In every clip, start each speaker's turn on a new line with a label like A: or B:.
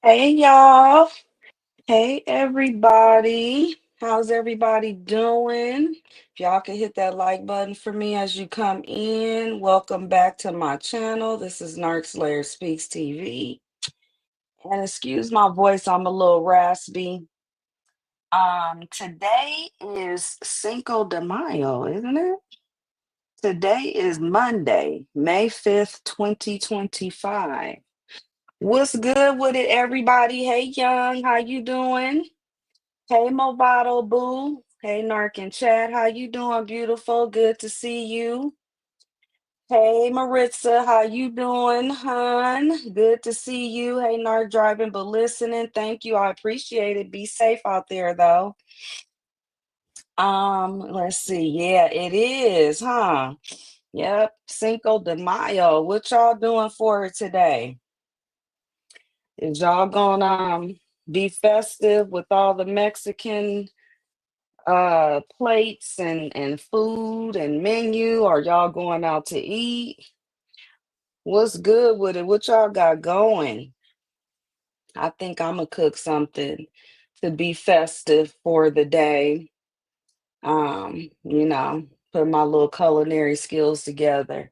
A: Hey y'all. Hey everybody. How's everybody doing? If y'all can hit that like button for me as you come in. Welcome back to my channel. This is Narc Slayer Speaks TV. And excuse my voice, I'm a little raspy. Today is Cinco de Mayo, isn't it? Today is Monday, May 5th, 2025. What's good with it, everybody? Hey Young, how you doing? Hey Movado Boo. Hey Nark and Chad, how you doing, beautiful? Good to see you. Hey Maritza, how you doing, hun? Good to see you. Hey Nark driving but listening. Thank you. I appreciate it. Be safe out there though. Let's see. Yeah, it is, huh? Yep. Cinco de Mayo. What y'all doing for it today? Is y'all gonna be festive with all the Mexican plates and food and menu? Are y'all going out to eat? What's good with it? What y'all got going? I think I'm gonna cook something to be festive for the day. You know, put my little culinary skills together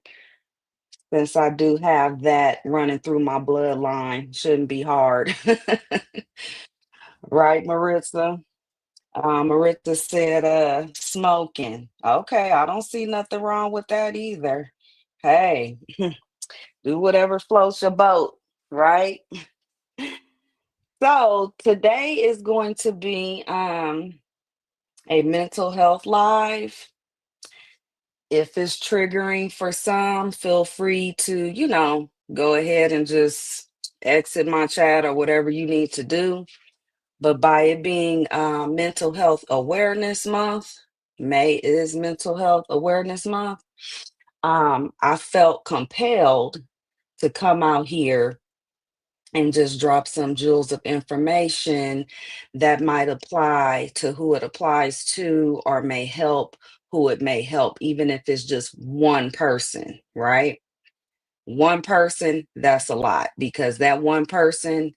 A: since I do have that running through my bloodline. Shouldn't be hard. Right, Maritza? Maritza said, smoking. Okay, I don't see nothing wrong with that either. Hey, do whatever floats your boat, right? So today is going to be a mental health live. If it's triggering for some, feel free to, go ahead and just exit my chat or whatever you need to do. But by it being Mental Health Awareness Month, May is Mental Health Awareness Month. I felt compelled to come out here and just drop some jewels of information that might apply to who it applies to or may help who it may help, even if it's just one person, right? One person, that's a lot because that one person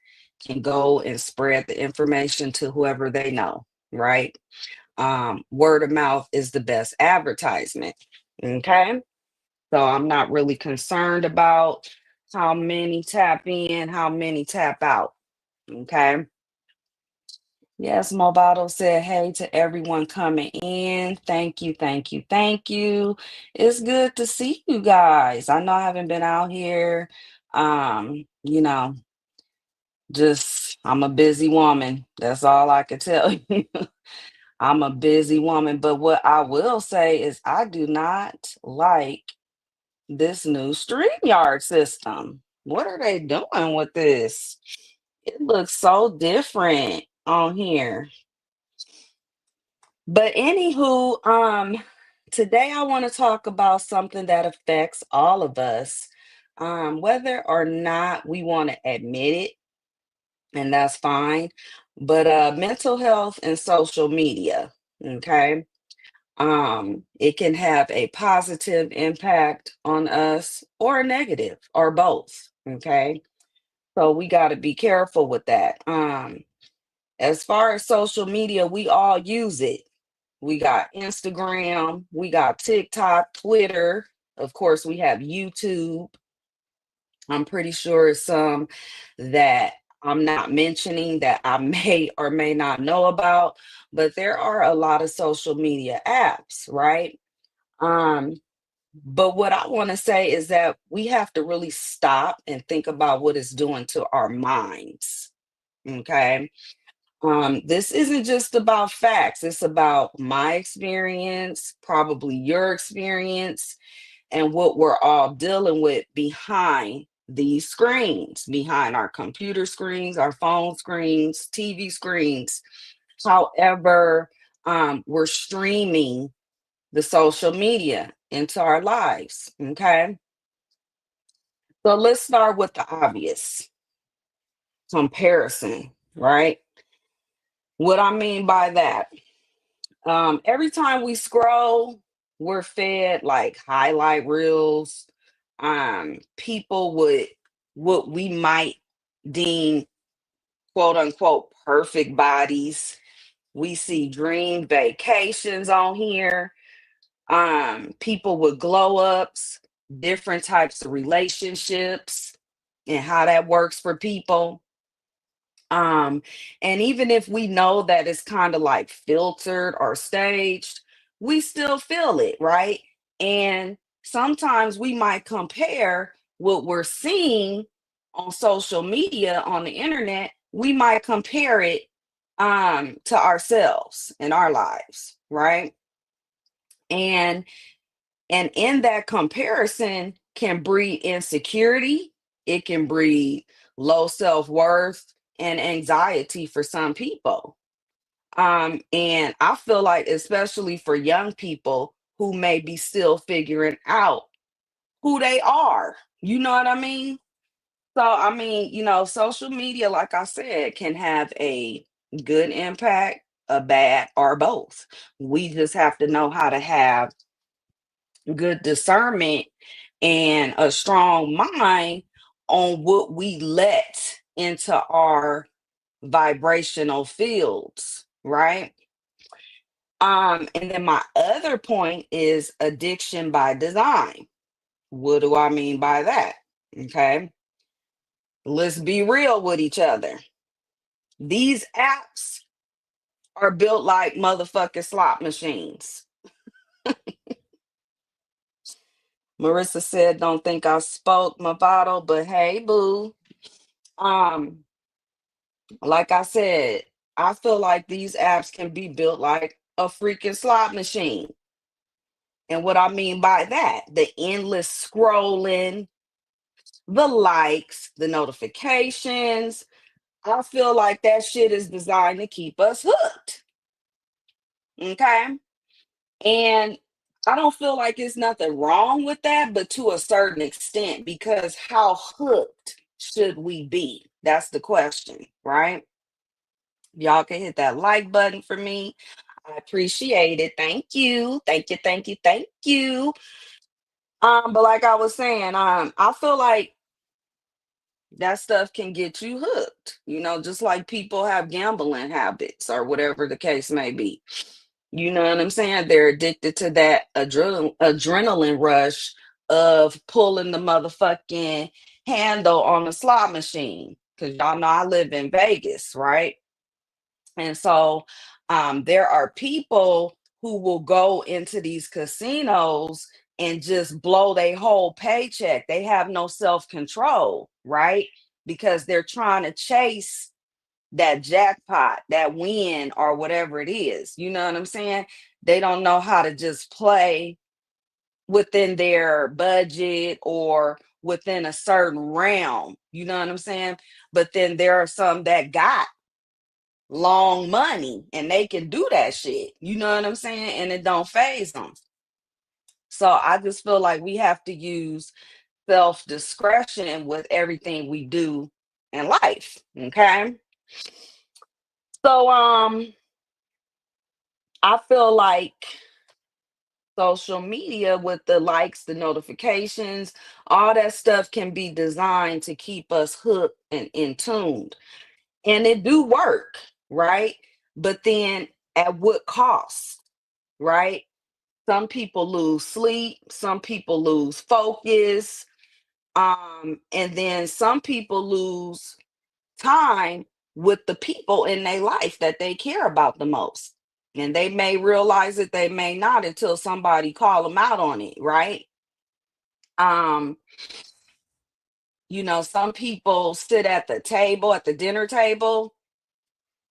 A: can go and spread the information to whoever they know, right? Word of mouth is the best advertisement. Okay. So I'm not really concerned about how many tap in, how many tap out. Okay. Yes, Movado said hey to everyone coming in. Thank you, thank you, thank you. It's good to see you guys. I know I haven't been out here. You know, just I'm a busy woman. That's all I can tell you. I'm a busy woman, but what I will say is I do not like this new StreamYard system. What are they doing with this? It looks so different on here. But anywho, today I want to talk about something that affects all of us, whether or not we want to admit it, and that's fine. But mental health and social media, okay? It can have a positive impact on us or a negative or both. Okay. So we got to be careful with that. As far as social media, we all use it. We got Instagram, we got TikTok, Twitter. Of course, we have YouTube. I'm pretty sure some that I'm not mentioning that I may or may not know about, but there are a lot of social media apps, right? Um, but what I want to say is that we have to really stop and think about what it's doing to our minds. Okay. This isn't just about facts, it's about my experience, probably your experience, and what we're all dealing with behind these screens, behind our computer screens, our phone screens, TV screens. However, we're streaming the social media into our lives. Okay. So let's start with the obvious comparison, right? What I mean by that, every time we scroll, we're fed like highlight reels, people with what we might deem quote unquote perfect bodies. We see dream vacations on here. People with glow ups, different types of relationships, and how that works for people. Um, and even if we know that it's kind of like filtered or staged, we still feel it, right? And sometimes we might compare what we're seeing on social media on the internet, we might compare it to ourselves in our lives, right? And and in that comparison can breed insecurity, it can breed low self-worth and anxiety for some people. And I feel like, especially for young people who may be still figuring out who they are, you know what I mean? So, I mean, social media, like I said, can have a good impact, a bad, or both. We just have to know how to have good discernment and a strong mind on what we let into our vibrational fields, right? And then my other point is addiction by design. What do I mean by that? Okay, let's be real with each other. These apps are built like motherfucking slot machines. Marissa said, "Don't think I spoke my bottle, but hey, boo." Um, like I said, I feel like these apps can be built like a freaking slot machine. And what I mean by that, the endless scrolling, the likes, the notifications. I feel like that shit is designed to keep us hooked. Okay. And I don't feel like it's nothing wrong with that, but to a certain extent, because how hooked should we be? That's the question, right? Y'all can hit that like button for me. I appreciate it. Thank you. Thank you. Thank you. Thank you. But like I was saying, I feel like that stuff can get you hooked, just like people have gambling habits or whatever the case may be. You know what I'm saying? They're addicted to that adrenaline rush of pulling the motherfucking handle on the slot machine. Because y'all know I live in Vegas, right? And so there are people who will go into these casinos and just blow their whole paycheck. They have no self control, right? Because they're trying to chase that jackpot, that win, or whatever it is. You know what I'm saying? They don't know how to just play within their budget or within a certain realm. You know what I'm saying? But then there are some that got long money and they can do that shit. You know what I'm saying? And it don't phase them. So I just feel like we have to use self discretion with everything we do in life. Okay. So I feel like social media with the likes, the notifications, all that stuff can be designed to keep us hooked and in tuned. And it do work, right? But then at what cost, right? Some people lose sleep, some people lose focus, and then some people lose time with the people in their life that they care about the most. And they may realize it, they may not until somebody call them out on it, right? Um, some people sit at the table, at the dinner table,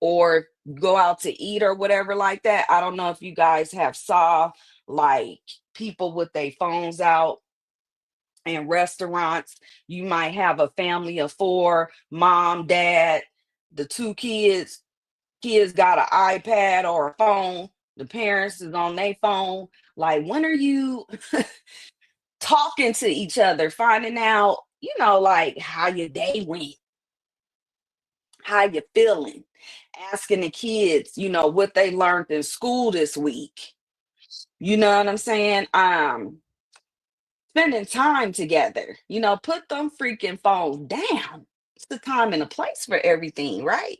A: or go out to eat or whatever like that. I don't know if you guys have saw like people with their phones out in restaurants. You might have a family of four, mom, dad, the two kids got an iPad or a phone, the parents is on their phone. Like, when are you talking to each other, finding out, like how your day went, how you feeling, asking the kids, what they learned in school this week. You know what I'm saying? Spending time together, put them freaking phones down. It's the time and a place for everything, right?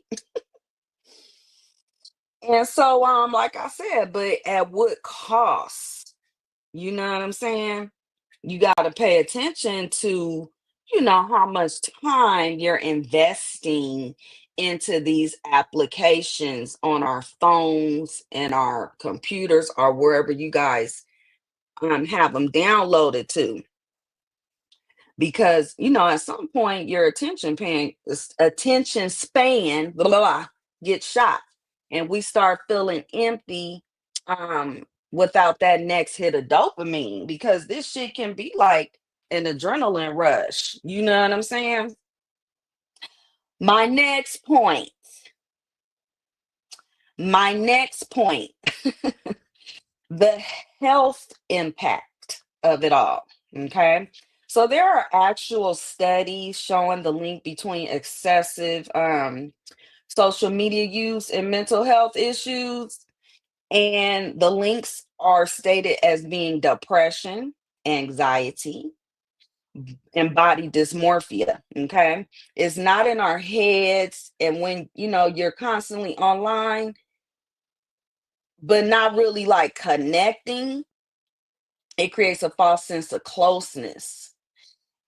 A: And so, like I said, but at what cost? You know what I'm saying? You got to pay attention to, how much time you're investing into these applications on our phones and our computers or wherever you guys have them downloaded to. Because, at some point your attention span, blah, blah, blah, gets shot. And we start feeling empty um without that next hit of dopamine, because this shit can be like an adrenaline rush. You know what I'm saying? My next point, my next point, the health impact of it all. Okay. So there are actual studies showing the link between excessive social media use and mental health issues. And the links are stated as being depression, anxiety, and body dysmorphia. Okay. It's not in our heads. And when, you're constantly online, but not really like connecting, it creates a false sense of closeness.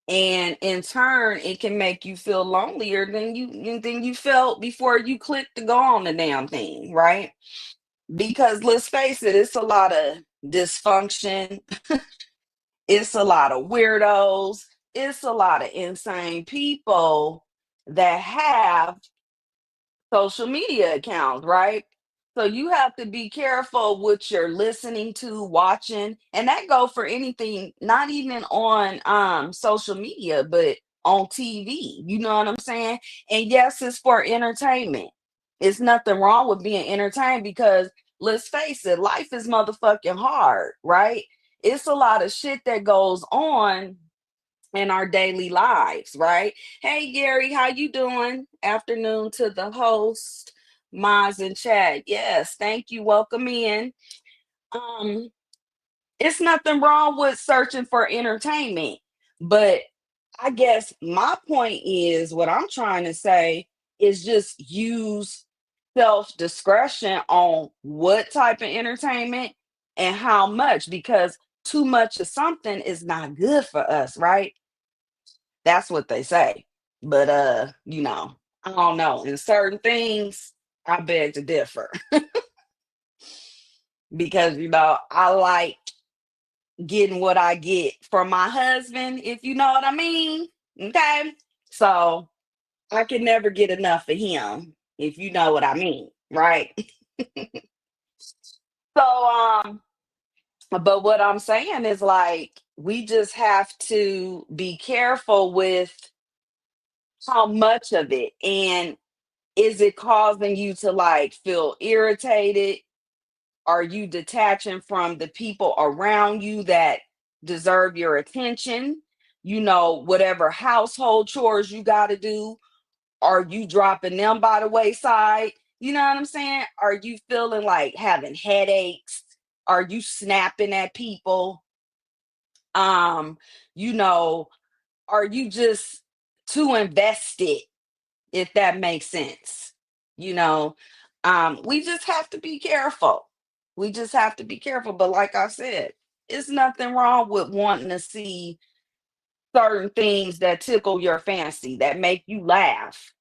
A: And in turn, it can make you feel lonelier than you felt before you clicked to go on the damn thing, right? Because let's face it, it's a lot of dysfunction, it's a lot of weirdos, it's a lot of insane people that have social media accounts, right? So you have to be careful what you're listening to, watching, and that go for anything, not even on social media, but on TV. You know what I'm saying? And yes, it's for entertainment. It's nothing wrong with being entertained, because let's face it, life is motherfucking hard, right? It's a lot of shit that goes on in our daily lives, right? Hey Gary, how you doing? Afternoon to the host, Maz and Chad. Yes, thank you. Welcome in. Um, it's nothing wrong with searching for entertainment, but I guess my point is, what I'm trying to say is just use self discretion on what type of entertainment and how much, because too much of something is not good for us, right? That's what they say. But I don't know. In certain things, I beg to differ. Because I like getting what I get from my husband, if you know what I mean. Okay. So I can never get enough of him, if you know what I mean, right? So but what I'm saying is, like, we just have to be careful with how much of it. And is it causing you to like feel irritated? Are you detaching from the people around you that deserve your attention? Whatever household chores you got to do, are you dropping them by the wayside? You know what I'm saying? Are you feeling like having headaches? Are you snapping at people? Um, you know, are you just too invested, if that makes sense? You know, we just have to be careful. We just have to be careful. But like I said, it's nothing wrong with wanting to see certain things that tickle your fancy, that make you laugh.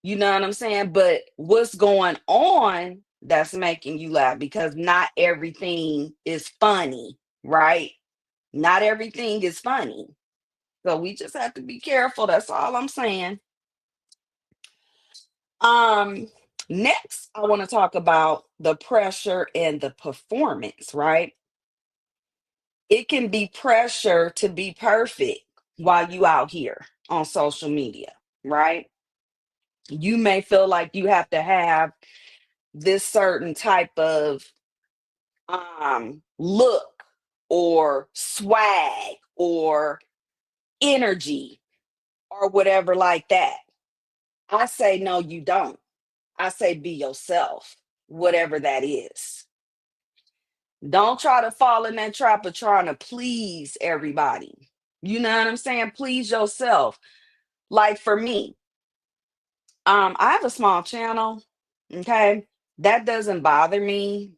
A: You know what I'm saying? But what's going on that's making you laugh? Because not everything is funny, right? Not everything is funny. So we just have to be careful. That's all I'm saying. Um, Next, I want to talk about the pressure and the performance, right? It can be pressure to be perfect while you out here on social media, right? You may feel like you have to have this certain type of look or swag or energy or whatever like that. I say no, you don't. I say be yourself, whatever that is. Don't try to fall in that trap of trying to please everybody. You know what I'm saying? Please yourself. Like for me. I have a small channel. Okay. That doesn't bother me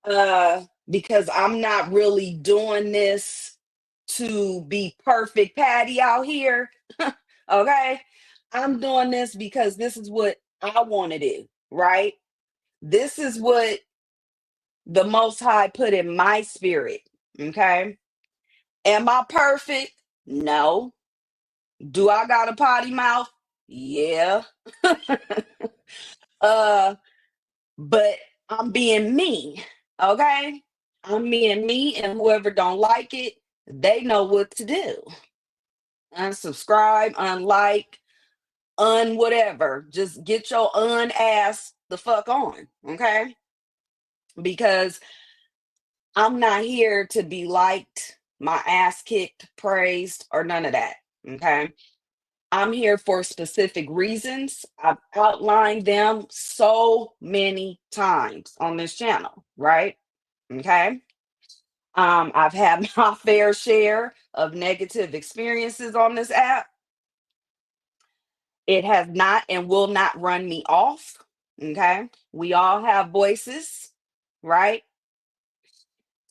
A: because I'm not really doing this to be perfect Patty out here. Okay. I'm doing this because this is what I want to do, right? This is what the Most High put in my spirit. Okay. Am I perfect? No. Do I got a potty mouth? Yeah. uh, but I'm being me. Okay. I'm being me, and whoever don't like it, they know what to do. Unsubscribe, unlike, whatever. Just get your ass the fuck on. Okay. Because I'm not here to be liked, my ass kicked, praised, or none of that. Okay. I'm here for specific reasons. I've outlined them so many times on this channel, right? Okay. I've had my fair share of negative experiences on this app. It has not and will not run me off. Okay. We all have voices, right?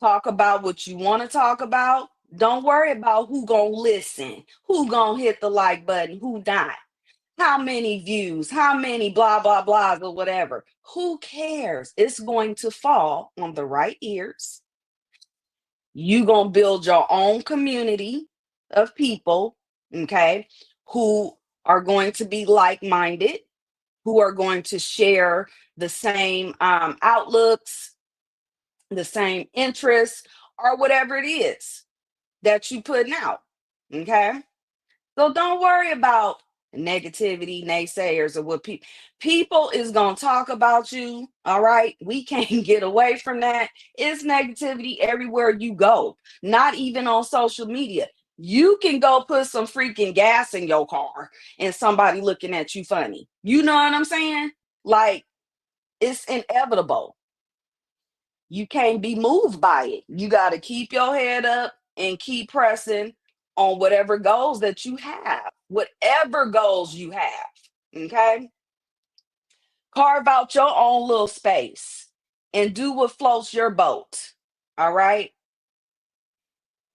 A: Talk about what you want to talk about. Don't worry about who gonna listen, who gonna hit the like button, who not, how many views, how many blah blah blahs or whatever. Who cares? It's going to fall on the right ears. You gonna build your own community of people, okay, who are going to be like-minded, who are going to share the same outlooks, the same interests, or whatever it is that you putting out. Okay. So don't worry about negativity, naysayers, or what people is gonna talk about you. All right. We can't get away from that. It's negativity everywhere you go, not even on social media. You can go put some freaking gas in your car and somebody looking at you funny. You know what I'm saying? Like, it's inevitable. You can't be moved by it. You got to keep your head up and keep pressing on whatever goals that you have, whatever goals you have. Okay. Carve out your own little space and do what floats your boat. All right.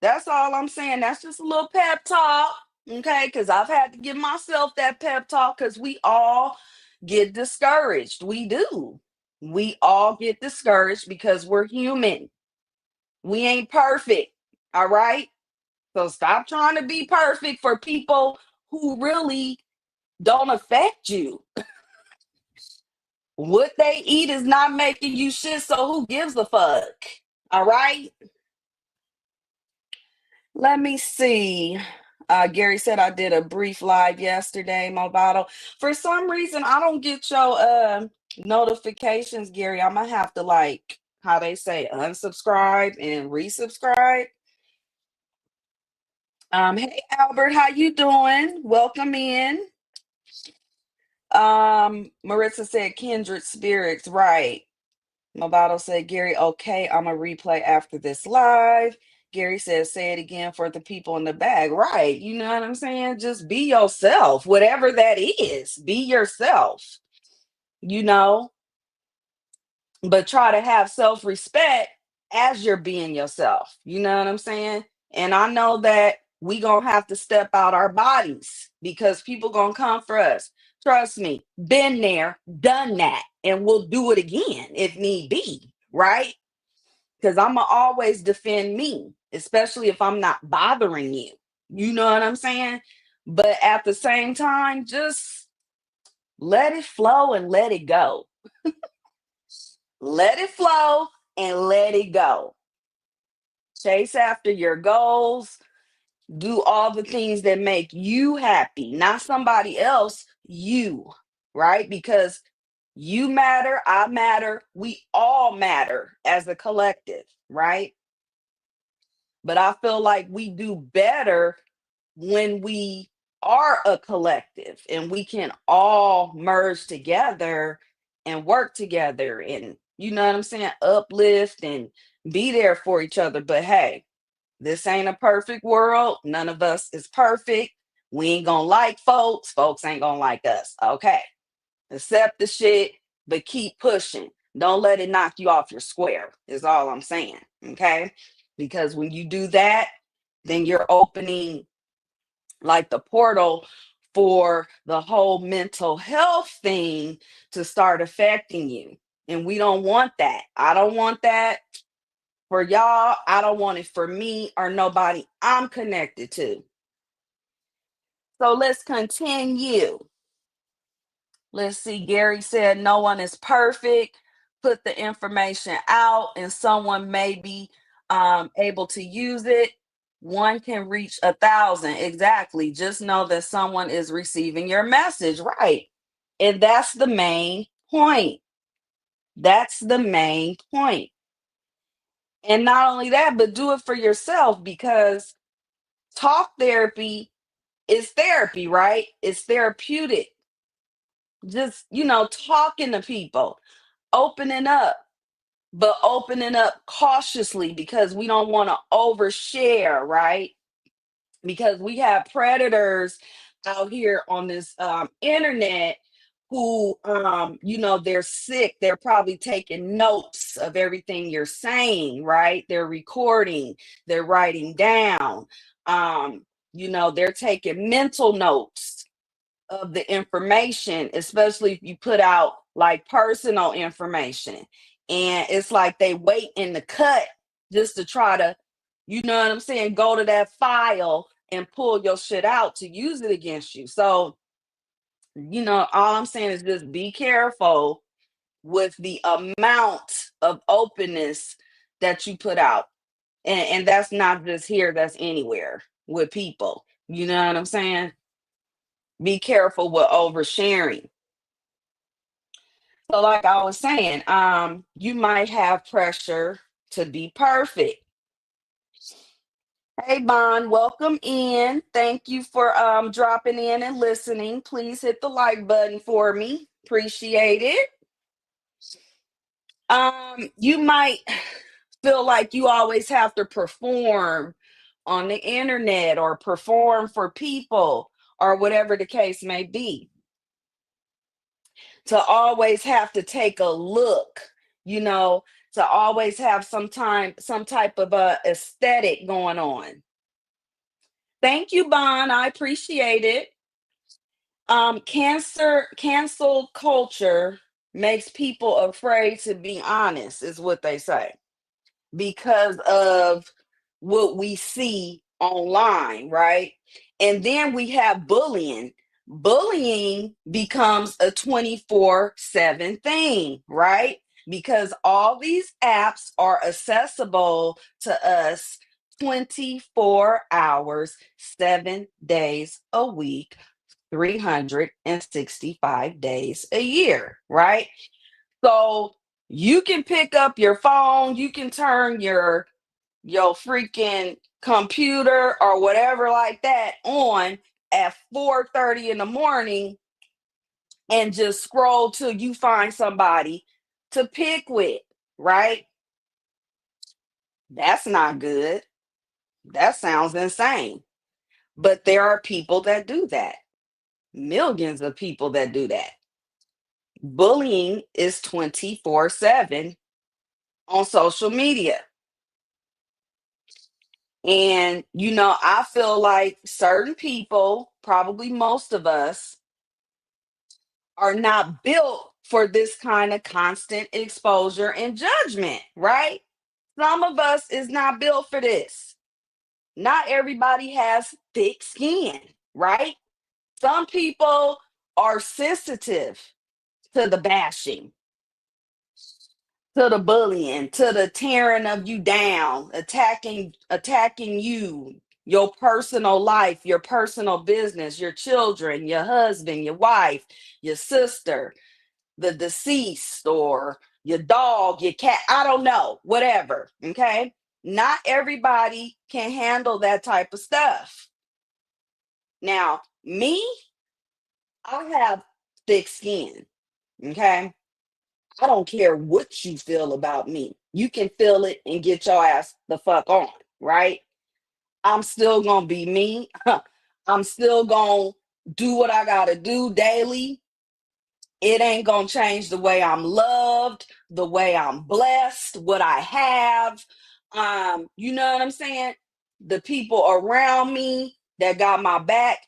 A: That's all I'm saying. That's just a little pep talk. Okay. Because I've had to give myself that pep talk because we all get discouraged. We do. We all get discouraged because we're human. We ain't perfect. All right. So stop trying to be perfect for people who really don't affect you. What they eat is not making you shit. So who gives a fuck? All right. Let me see. Gary said I did a brief live yesterday, Movado. For some reason, I don't get your notifications, Gary. I'm gonna have to, like, how they say, unsubscribe and resubscribe. Hey Albert, how you doing? Welcome in. Maritza said kindred spirits, right. Movado said, Gary, okay, I'm a replay after this live. Gary says, say it again for the people in the back. Right. You know what I'm saying? Just be yourself, whatever that is. Be yourself, you know, but try to have self-respect as you're being yourself. You know what I'm saying? And I know that we gonna have to step out our bodies because people gonna come for us. Trust me, been there, done that, and we'll do it again if need be, right? Because I'm gonna always defend me, especially if I'm not bothering you. You know what I'm saying? But at the same time, just let it flow and let it go. Let it flow and let it go. Chase after your goals. Do all the things that make you happy, not somebody else, you, right? Because you matter, I matter, we all matter as a collective, right? But I feel like we do better when we are a collective and we can all merge together and work together and, you know what I'm saying, uplift and be there for each other. But hey, this ain't a perfect world. None of us is perfect. We ain't gonna like folks. Folks ain't gonna like us. Okay. Accept the shit, but keep pushing. Don't let it knock you off your square, is all I'm saying. Okay. Because when you do that, then you're opening like the portal for the whole mental health thing to start affecting you. And we don't want that. I don't want that for y'all. I don't want it for me or nobody I'm connected to. So let's continue. Let's see. Gary said, no one is perfect. Put the information out, and someone may be able to use it. One can reach 1,000. Exactly. Just know that someone is receiving your message. Right. And that's the main point. That's the main point. And not only that, but do it for yourself, because talk therapy is therapy, right? It's therapeutic. Just, talking to people, opening up, but opening up cautiously, because we don't want to overshare, right? Because we have predators out here on this internet who, they're sick. They're probably taking notes of everything you're saying, right? They're recording, they're writing down, they're taking mental notes of the information, especially if you put out like personal information. And it's like they wait in the cut just to try to, you know what I'm saying, go to that file and pull your shit out to use it against you. So, all I'm saying is just be careful with the amount of openness that you put out. And that's not just here, that's anywhere with people. You know what I'm saying? Be careful with oversharing. So, like I was saying, you might have pressure to be perfect. Hey, Bond, welcome in. Thank you for dropping in and listening. Please hit the like button for me. Appreciate it. You might feel like you always have to perform on the internet or perform for people or whatever the case may be. To always have to take a look, you know, to always have some type of aesthetic going on. Thank you, Bon. I appreciate it. Cancel culture makes people afraid to be honest, is what they say, because of what we see online, right? And then we have bullying. Bullying becomes a 24/7 thing, right? Because all these apps are accessible to us 24 hours, 7 days a week, 365 days a year, right? So you can pick up your phone, you can turn your freaking computer or whatever like that on at 4:30 in the morning and just scroll till you find somebody to pick with, right? That's not good. That sounds insane. But there are people that do that. Millions of people that do that. Bullying is 24/7 on social media. And, I feel like certain people, probably most of us, are not built for this kind of constant exposure and judgment, right? Some of us is not built for this. Not everybody has thick skin, right? Some people are sensitive to the bashing, to the bullying, to the tearing of you down, attacking you, your personal life, your personal business, your children, your husband, your wife, your sister, the deceased, or your dog, your cat, I don't know, whatever. Okay. Not everybody can handle that type of stuff. Now, me, I have thick skin. Okay. I don't care what you feel about me. You can feel it and get your ass the fuck on, right? I'm still gonna be me. I'm still going to do what I got to do daily. It ain't going to change the way I'm loved, the way I'm blessed, what I have. You know what I'm saying? The people around me that got my back,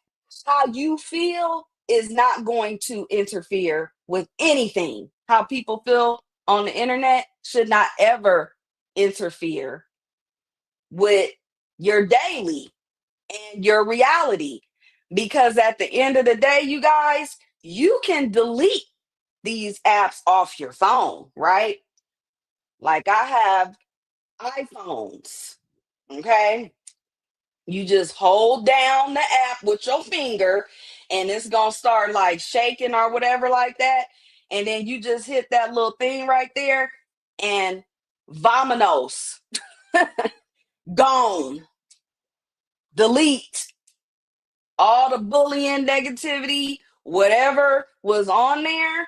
A: how you feel is not going to interfere with anything. How people feel on the internet should not ever interfere with your daily and your reality. Because at the end of the day, you guys, you can delete these apps off your phone, right? Like I have iPhones, okay? You just hold down the app with your finger and it's going to start like shaking or whatever like that. And then you just hit that little thing right there and vamonos, gone, delete all the bullying, negativity, whatever was on there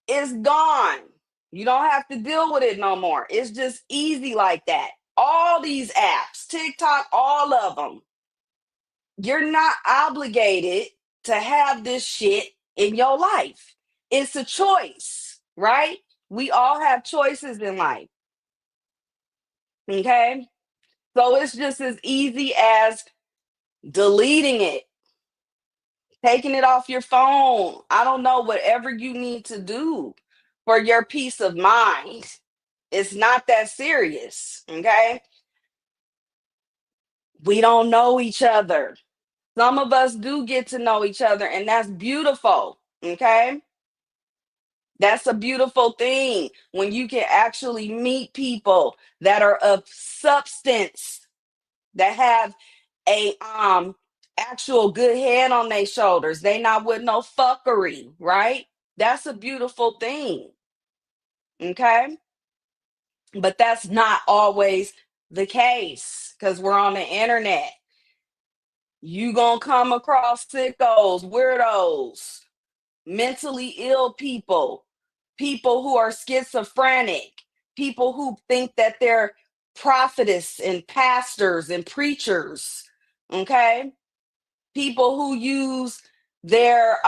A: is gone. You don't have to deal with it no more. It's just easy like that. All these apps, TikTok, all of them, you're not obligated to have this shit in your life. It's a choice, right? We all have choices in life. Okay. So it's just as easy as deleting it, taking it off your phone. I don't know, whatever you need to do for your peace of mind. It's not that serious. Okay. We don't know each other. Some of us do get to know each other, and that's beautiful. Okay. That's a beautiful thing when you can actually meet people that are of substance, that have a actual good head on their shoulders. They not with no fuckery, right? That's a beautiful thing. Okay? But that's not always the case because we're on the internet. You gonna come across sickos, weirdos, mentally ill people, people who are schizophrenic, people who think that they're prophetess and pastors and preachers, okay? People who use their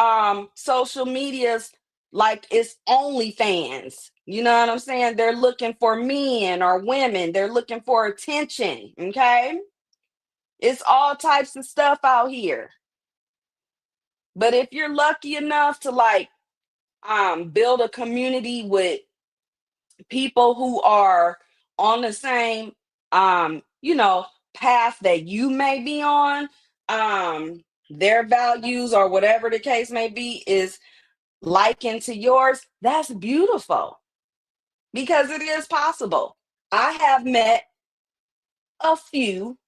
A: social medias like it's OnlyFans. You know what I'm saying? They're looking for men or women. They're looking for attention, okay? It's all types of stuff out here. But if you're lucky enough to like build a community with people who are on the same path that you may be on, their values or whatever the case may be is likened to yours, that's beautiful because it is possible. I have met a few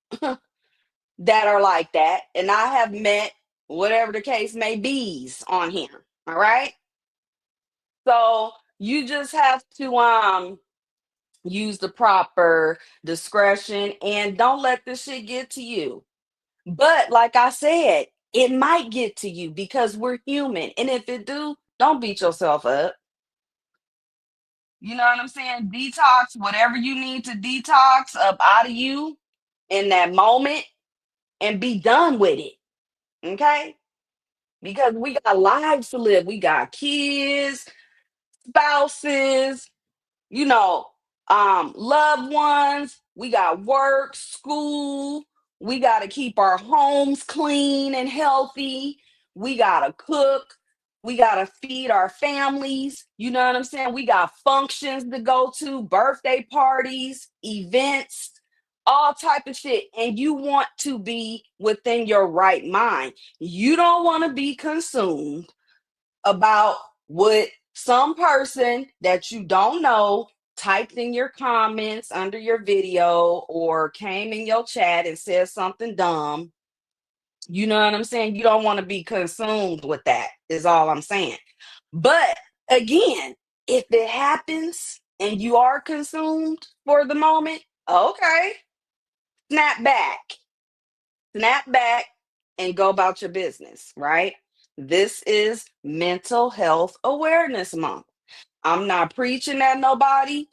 A: that are like that, and I have met whatever the case may be's on here. All right. So you just have to use the proper discretion and don't let this shit get to you. But like I said, it might get to you because we're human. And if it do, don't beat yourself up. You know what I'm saying? Detox whatever you need to detox up out of you in that moment and be done with it. Okay? Because we got lives to live. We got kids, spouses, you know, loved ones. We got work, school. We got to keep our homes clean and healthy. We got to cook. We got to feed our families. You know what I'm saying? We got functions to go to, birthday parties, events, all type of shit. And you want to be within your right mind. You don't want to be consumed about what some person that you don't know typed in your comments under your video or came in your chat and said something dumb. You know what I'm saying? You don't want to be consumed with that, is all I'm saying. But again, if it happens and you are consumed for the moment, okay, snap back, snap back and go about your business, right? This is Mental Health Awareness Month. I'm not preaching at nobody.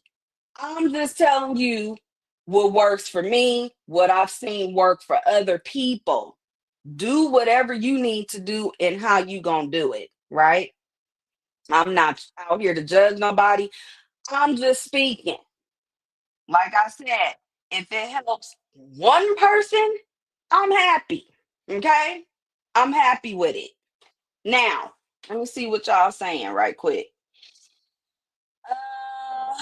A: I'm just telling you what works for me, what I've seen work for other people. Do whatever you need to do and how you gonna do it, right? I'm not out here to judge nobody. I'm just speaking. Like I said, if it helps one person, I'm happy. Okay? I'm happy with it. Now, let me see what y'all saying right quick. Uh,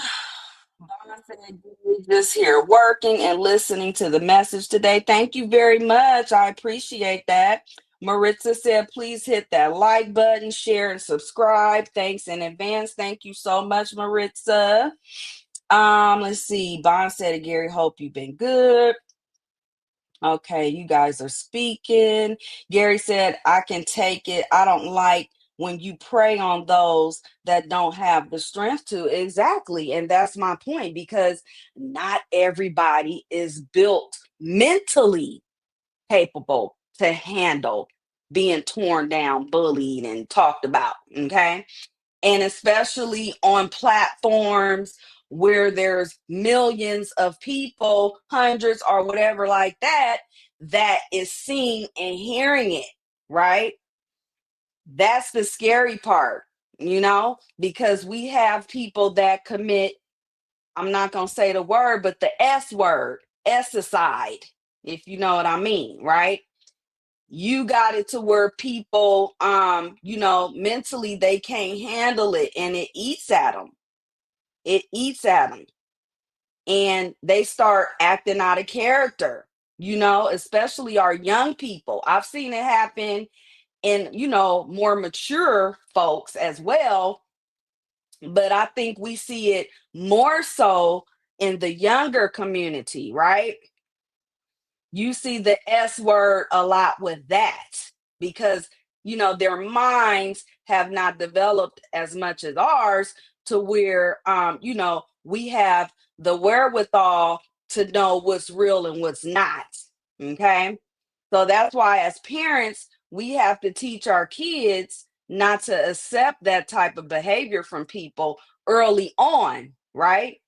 A: Donna said, "You just here working and listening to the message today. Thank you very much. I appreciate that." Maritza said, please hit that like button, share, and subscribe. Thanks in advance. Thank you so much, Maritza. Let's see. Bond said, Gary, hope you've been good. Okay, you guys are speaking. Gary said, I can take it. I don't like when you prey on those that don't have the strength to. Exactly. And that's my point, because not everybody is built mentally capable to handle being torn down, bullied, and talked about. Okay. And especially on platforms where there's millions of people, hundreds or whatever like that, that is seeing and hearing it, right? That's the scary part, because we have people that commit, I'm not going to say the word, but the S word, aside, if you know what I mean, right? You got it to where people, mentally they can't handle it, and it eats at them. It eats at them, and they start acting out of character, especially our young people. I've seen it happen in, more mature folks as well, but I think we see it more so in the younger community, right? You see the S word a lot with that, because their minds have not developed as much as ours, to where we have the wherewithal to know what's real and what's not. Okay, so that's why as parents we have to teach our kids not to accept that type of behavior from people early on, right?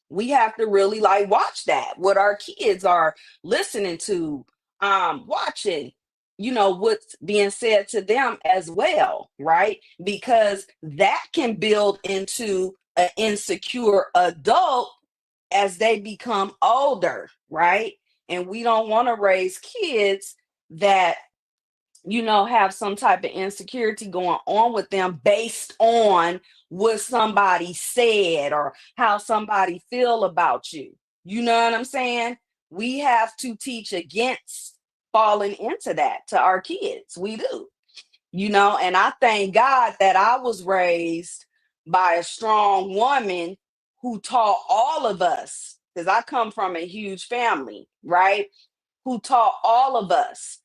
A: We have to really like watch that, what our kids are listening to, watching, what's being said to them as well, right? Because that can build into an insecure adult as they become older, right? And we don't want to raise kids that have some type of insecurity going on with them based on what somebody said or how somebody feel about you. You know what I'm saying? We have to teach against falling into that to our kids. We do. And I thank God that I was raised by a strong woman who taught all of us, because I come from a huge family, right? Who taught all of us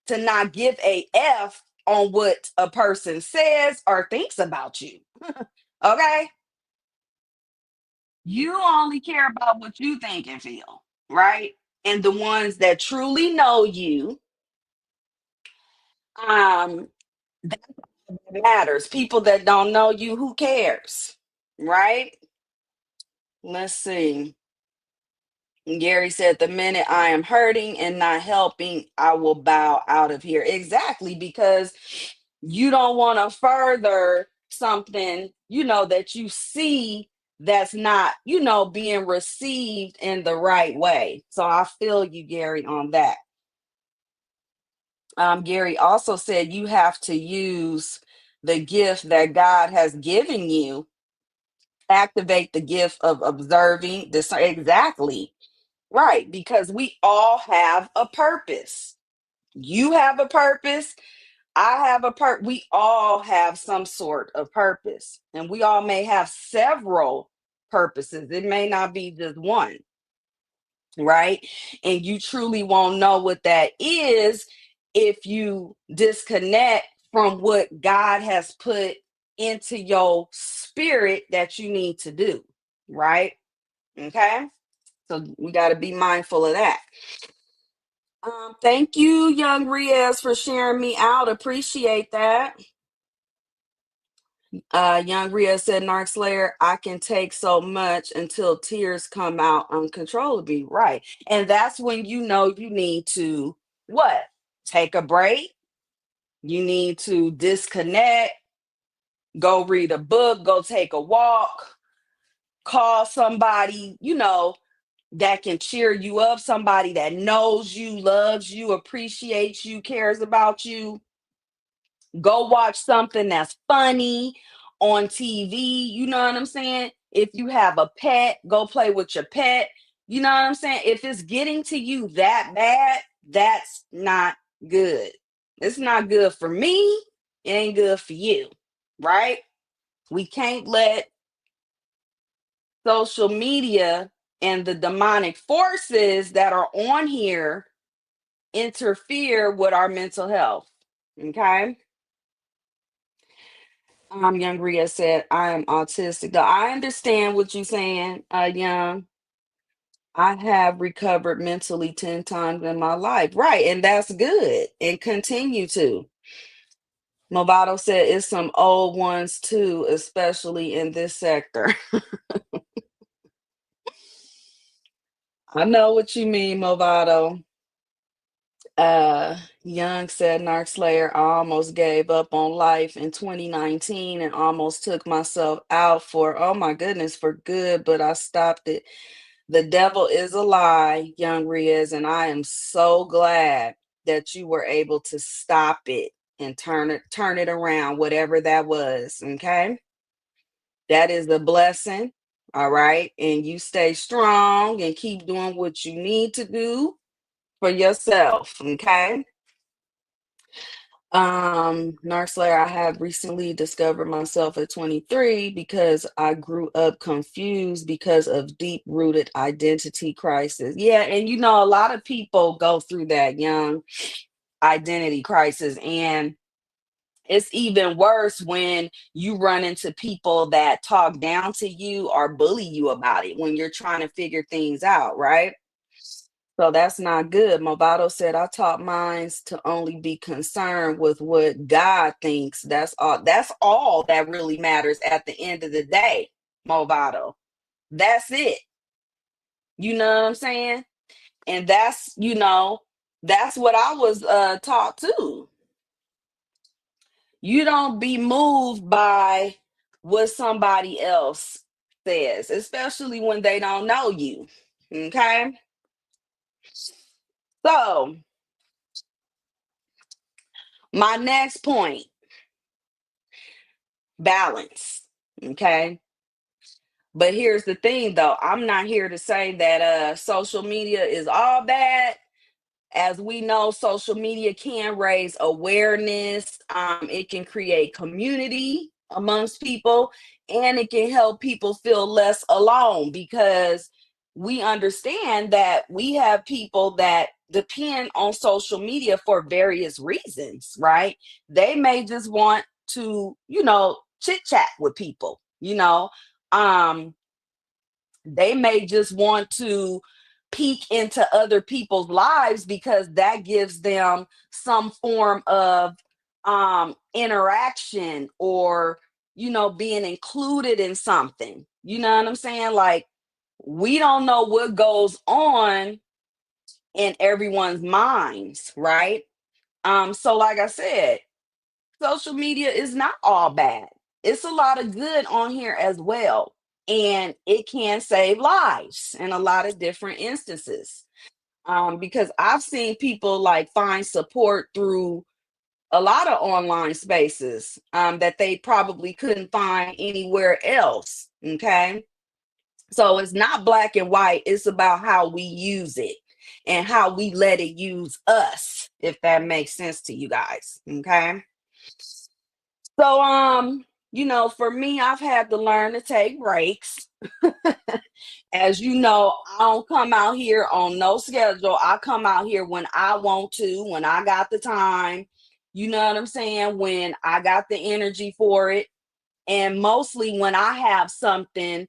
A: to not give a F on what a person says or thinks about you. Okay? You only care about what you think and feel, right? And the ones that truly know you, um, that matters. People that don't know you, who cares? Right? Let's see. Gary said, the minute I am hurting and not helping, I will bow out of here. Exactly, because you don't want to further something, that you see that's not, being received in the right way. So I feel you, Gary, on that. Gary also said you have to use the gift that God has given you, activate the gift of observing this. Exactly. Right, because we all have a purpose. You have a purpose. I have a we all have some sort of purpose, and we all may have several purposes. It may not be just one, right? And you truly won't know what that is if you disconnect from what God has put into your spirit that you need to do, right? Okay? So we got to be mindful of that. Thank you, young Riaz, for sharing me out. Appreciate that. Young Riaz said, Narc Slayer, I can take so much until tears come out uncontrollably. Right. And that's when you know you need to what? take a break. You need to disconnect, go read a book, go take a walk, call somebody, that can cheer you up, somebody that knows you, loves you, appreciates you, cares about you. Go watch something that's funny on TV. You know what I'm saying? If you have a pet, go play with your pet. You know what I'm saying? If it's getting to you that bad, that's not good. It's not good for me. It ain't good for you, right? We can't let social media and the demonic forces that are on here interfere with our mental health. Okay. Young Ria said, I am autistic. Though I understand what you're saying, Young. I have recovered mentally 10 times in my life. Right. And that's good. And continue to. Movado said it's some old ones too, especially in this sector. I know what you mean, Movado. Young said, Narc Slayer, I almost gave up on life in 2019 and almost took myself out for, oh my goodness, for good, but I stopped it. The devil is a lie, Young Riaz, and I am so glad that you were able to stop it and turn it around, whatever that was. Okay. That is a blessing. All right. And you stay strong and keep doing what you need to do for yourself. Okay. Narslayer, I have recently discovered myself at 23 because I grew up confused because of deep rooted identity crisis. Yeah, and a lot of people go through that young identity crisis, and it's even worse when you run into people that talk down to you or bully you about it when you're trying to figure things out, right? So that's not good. Movado said, I taught minds to only be concerned with what God thinks. That's all. That's all that really matters at the end of the day, Movado. That's it. You know what I'm saying? And that's what I was taught too. You don't be moved by what somebody else says, especially when they don't know you. Okay. So my next point, balance. Okay. But here's the thing though, I'm not here to say that social media is all bad. As we know, social media can raise awareness, it can create community amongst people, and it can help people feel less alone because we understand that we have people that depend on social media for various reasons, right? They may just want to, chit chat with people, um, they may just want to peek into other people's lives because that gives them some form of interaction or being included in something. You know what I'm saying? Like, we don't know what goes on in everyone's minds, right? So like I said, social media is not all bad. It's a lot of good on here as well. And it can save lives in a lot of different instances. Because I've seen people like find support through a lot of online spaces that they probably couldn't find anywhere else. Okay. So it's not black and white, it's about how we use it and how we let it use us, if that makes sense to you guys. Okay. So, for me, I've had to learn to take breaks. As you know, I don't come out here on no schedule. I come out here when I want to, when I got the time. You know what I'm saying? When I got the energy for it. And mostly when I have something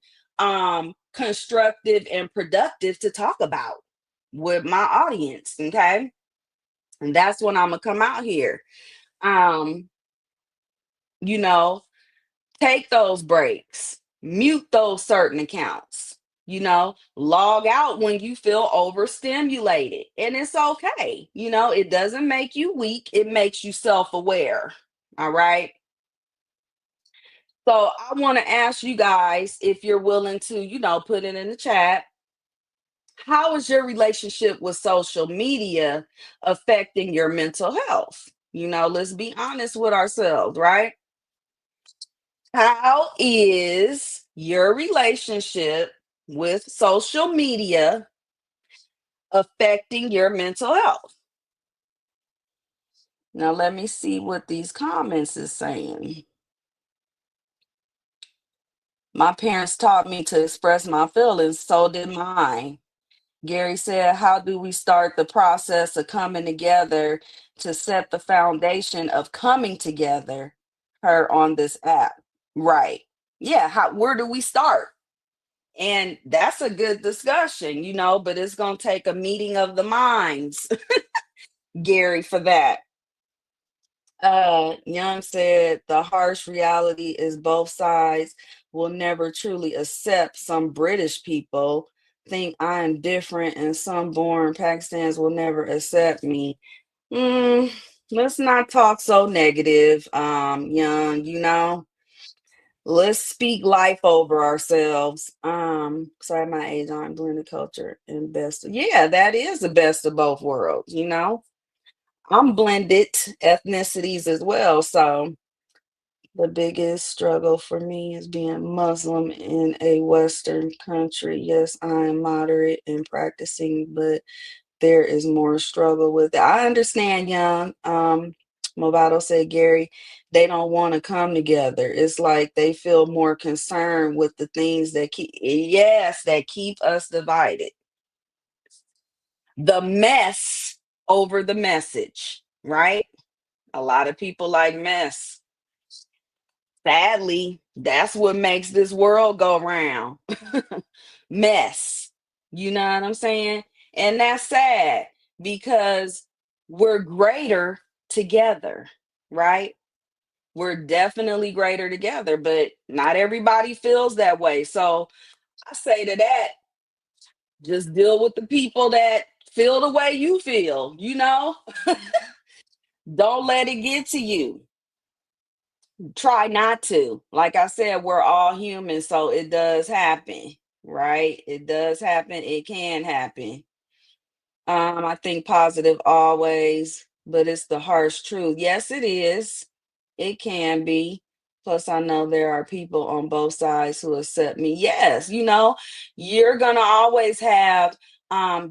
A: constructive and productive to talk about with my audience. Okay. And that's when I'm gonna come out here. Um, you know, take those breaks, mute those certain accounts, Log out when you feel overstimulated. And it's okay. It doesn't make you weak, it makes you self aware. All right. So I want to ask you guys if you're willing to, put it in the chat. How is your relationship with social media affecting your mental health? Let's be honest with ourselves, right? How is your relationship with social media affecting your mental health? Now, let me see what these comments is saying. My parents taught me to express my feelings, so did mine. Gary said, how do we start the process of coming together to set the foundation of coming together her on this app? Right. Yeah. Where do we start? And that's a good discussion, but it's going to take a meeting of the minds, Gary, for that. Young said the harsh reality is both sides will never truly accept. Some British people think I am different, and some born Pakistans will never accept me. Mm, let's not talk so negative, Young. Let's speak life over ourselves. Sorry, my age on blended culture and best. Yeah, that is the best of both worlds. I'm blended ethnicities as well. So the biggest struggle for me is being Muslim in a Western country. Yes, I am moderate in practicing, but there is more struggle with it. I understand, Young. Movado said, Gary, they don't want to come together. It's like they feel more concerned with the things that keep us divided. The mess over the message, right? A lot of people like mess. Sadly, that's what makes this world go round. Mess. You know what I'm saying? And that's sad because we're greater together, right? We're definitely greater together, but not everybody feels that way. So I say to that, just deal with the people that feel the way you feel. Don't let it get to you. Try not to. Like I said, we're all human, so it does happen, right? It does happen. It can happen. I think positive always, but it's the harsh truth. Yes, it is. It can be. Plus, I know there are people on both sides who accept me. Yes, you're gonna always have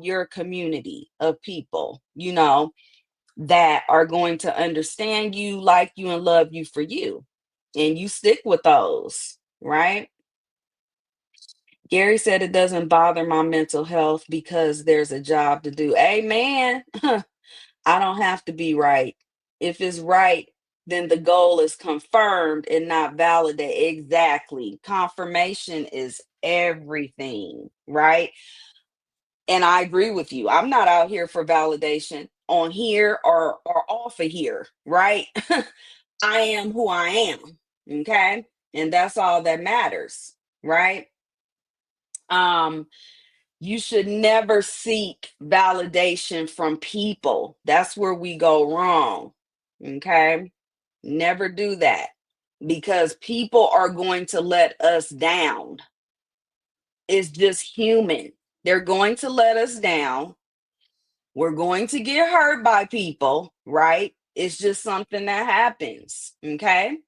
A: your community of people, that are going to understand you, like you, and love you for you. And you stick with those, right? Gary said it doesn't bother my mental health because there's a job to do. Amen. I don't have to be right. If it's right, then the goal is confirmed and not validated. Exactly. Confirmation is everything, right? And I agree with you. I'm not out here for validation on here or off of here, right? I am who I am. Okay. And that's all that matters, right? Um, you should never seek validation from people. That's where we go wrong. Okay. Never do that because people are going to let us down. It's just human. They're going to let us down. We're going to get hurt by people, right? It's just something that happens. Okay.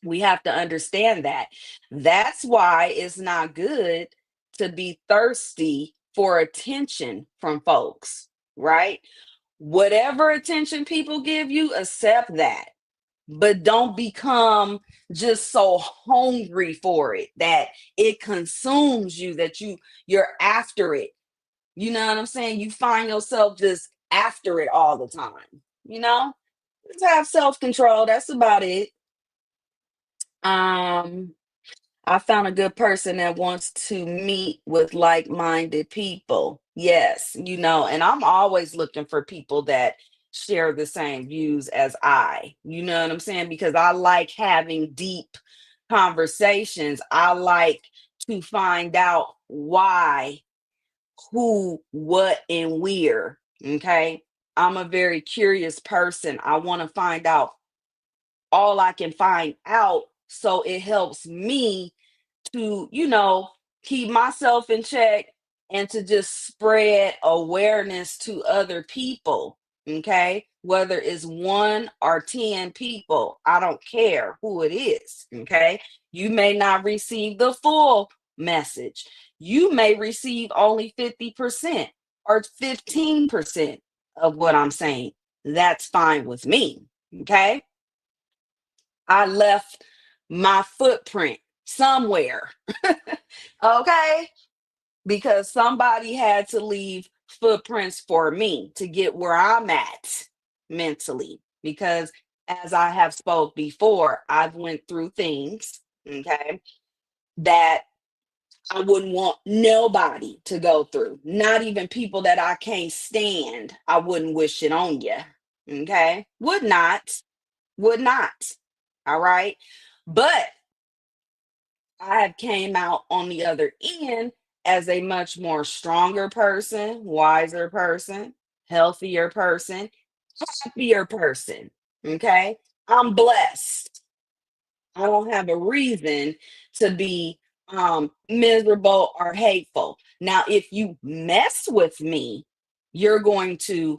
A: We have to understand that. That's why it's not good to be thirsty for attention from folks, right? Whatever attention people give you, accept that. But don't become just so hungry for it that it consumes you, that you're after it. You know what I'm saying? You find yourself just after it all the time, you know? Just have self-control. That's about it. Um, I found a good person that wants to meet with like-minded people. Yes, and I'm always looking for people that share the same views as I. You know what I'm saying? Because I like having deep conversations. I like to find out why, who, what, and where. Okay. I'm a very curious person. I want to find out all I can find out. So it helps me to, keep myself in check and to just spread awareness to other people. Okay. Whether it's one or 10 people, I don't care who it is. Okay. You may not receive the full message. You may receive only 50% or 15% of what I'm saying. That's fine with me. Okay. I left my footprint somewhere. Okay? Because somebody had to leave footprints for me to get where I'm at mentally. Because as I have spoke before, I've went through things, okay, that I wouldn't want nobody to go through. Not even people that I can't stand. I wouldn't wish it on you. Okay? Would not. Would not. All right? But I have came out on the other end as a much more stronger person, wiser person, healthier person, happier person. Okay. I'm blessed. I don't have a reason to be miserable or hateful. Now, if you mess with me, you're going to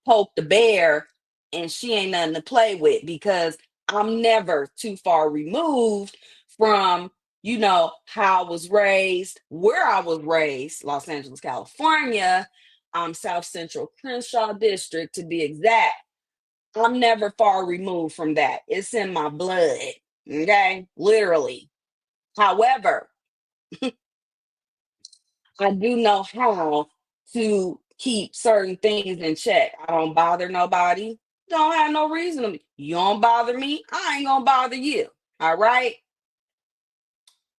A: poke the bear and she ain't nothing to play with because I'm never too far removed from, how I was raised, where I was raised, Los Angeles, California, South Central Crenshaw District to be exact. I'm never far removed from that. It's in my blood. Okay. Literally. However, I do know how to keep certain things in check. I don't bother nobody. Don't have no reason to. You don't bother me. I ain't gonna bother you. All right.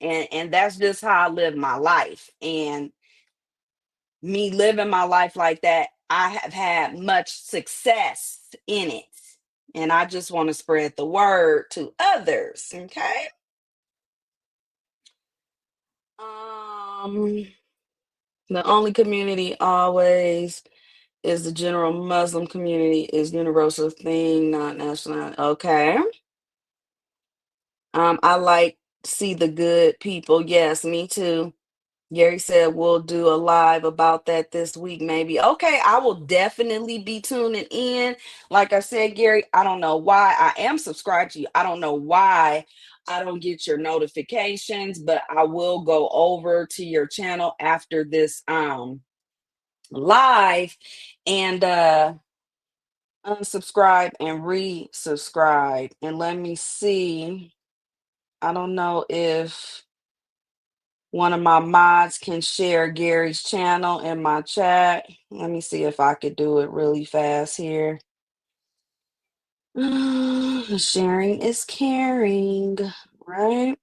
A: And that's just how I live my life. And me living my life like that, I have had much success in it. And I just want to spread the word to others. Okay. Um, the only community always is the general Muslim community is universal thing, not national. Okay. I like see the good people. Yes, me too. Gary said we'll do a live about that this week, maybe. Okay, I will definitely be tuning in. Like I said, Gary, I don't know why I am subscribed to you. I don't know why I don't get your notifications, but I will go over to your channel after this live and unsubscribe and resubscribe. And let me see. I don't know if one of my mods can share Gary's channel in my chat. Let me see if I could do it really fast here. Sharing is caring, right?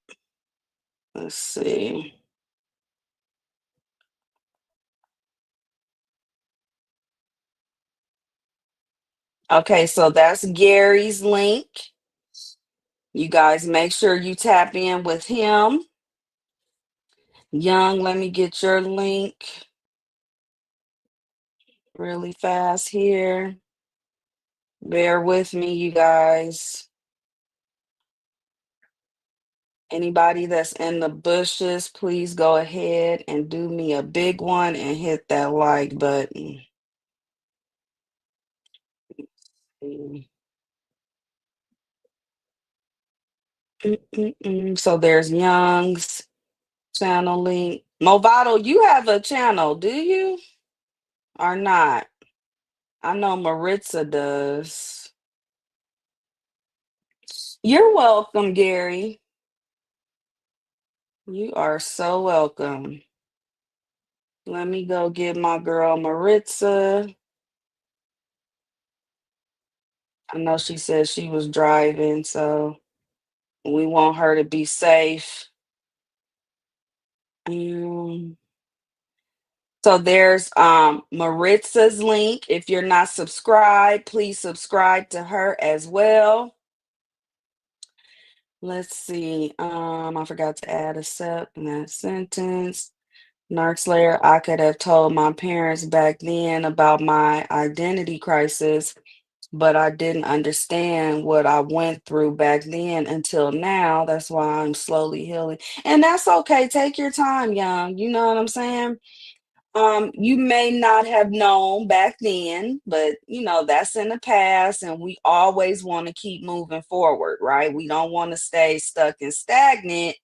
A: Let's see. Okay, so that's Gary's link. You guys make sure you tap in with him. Young, let me get your link really fast here. Bear with me, you guys. Anybody that's in the bushes, please go ahead and do me a big one and hit that like button. So there's Young's channel link. Movado, you have a channel, do you? Or not? I know Maritza does. You're welcome, Gary. You are so welcome. Let me go get my girl Maritza. I know she said she was driving, so we want her to be safe. Um, so there's Maritza's link. If you're not subscribed, please subscribe to her as well. Let's see. I forgot to add a sep in that sentence. Narcslayer, I could have told my parents back then about my identity crisis, but I didn't understand what I went through back then until now. That's why I'm slowly healing. And that's okay. Take your time, young. You know what I'm saying? You may not have known back then, but that's in the past, and we always want to keep moving forward, right? We don't want to stay stuck and stagnant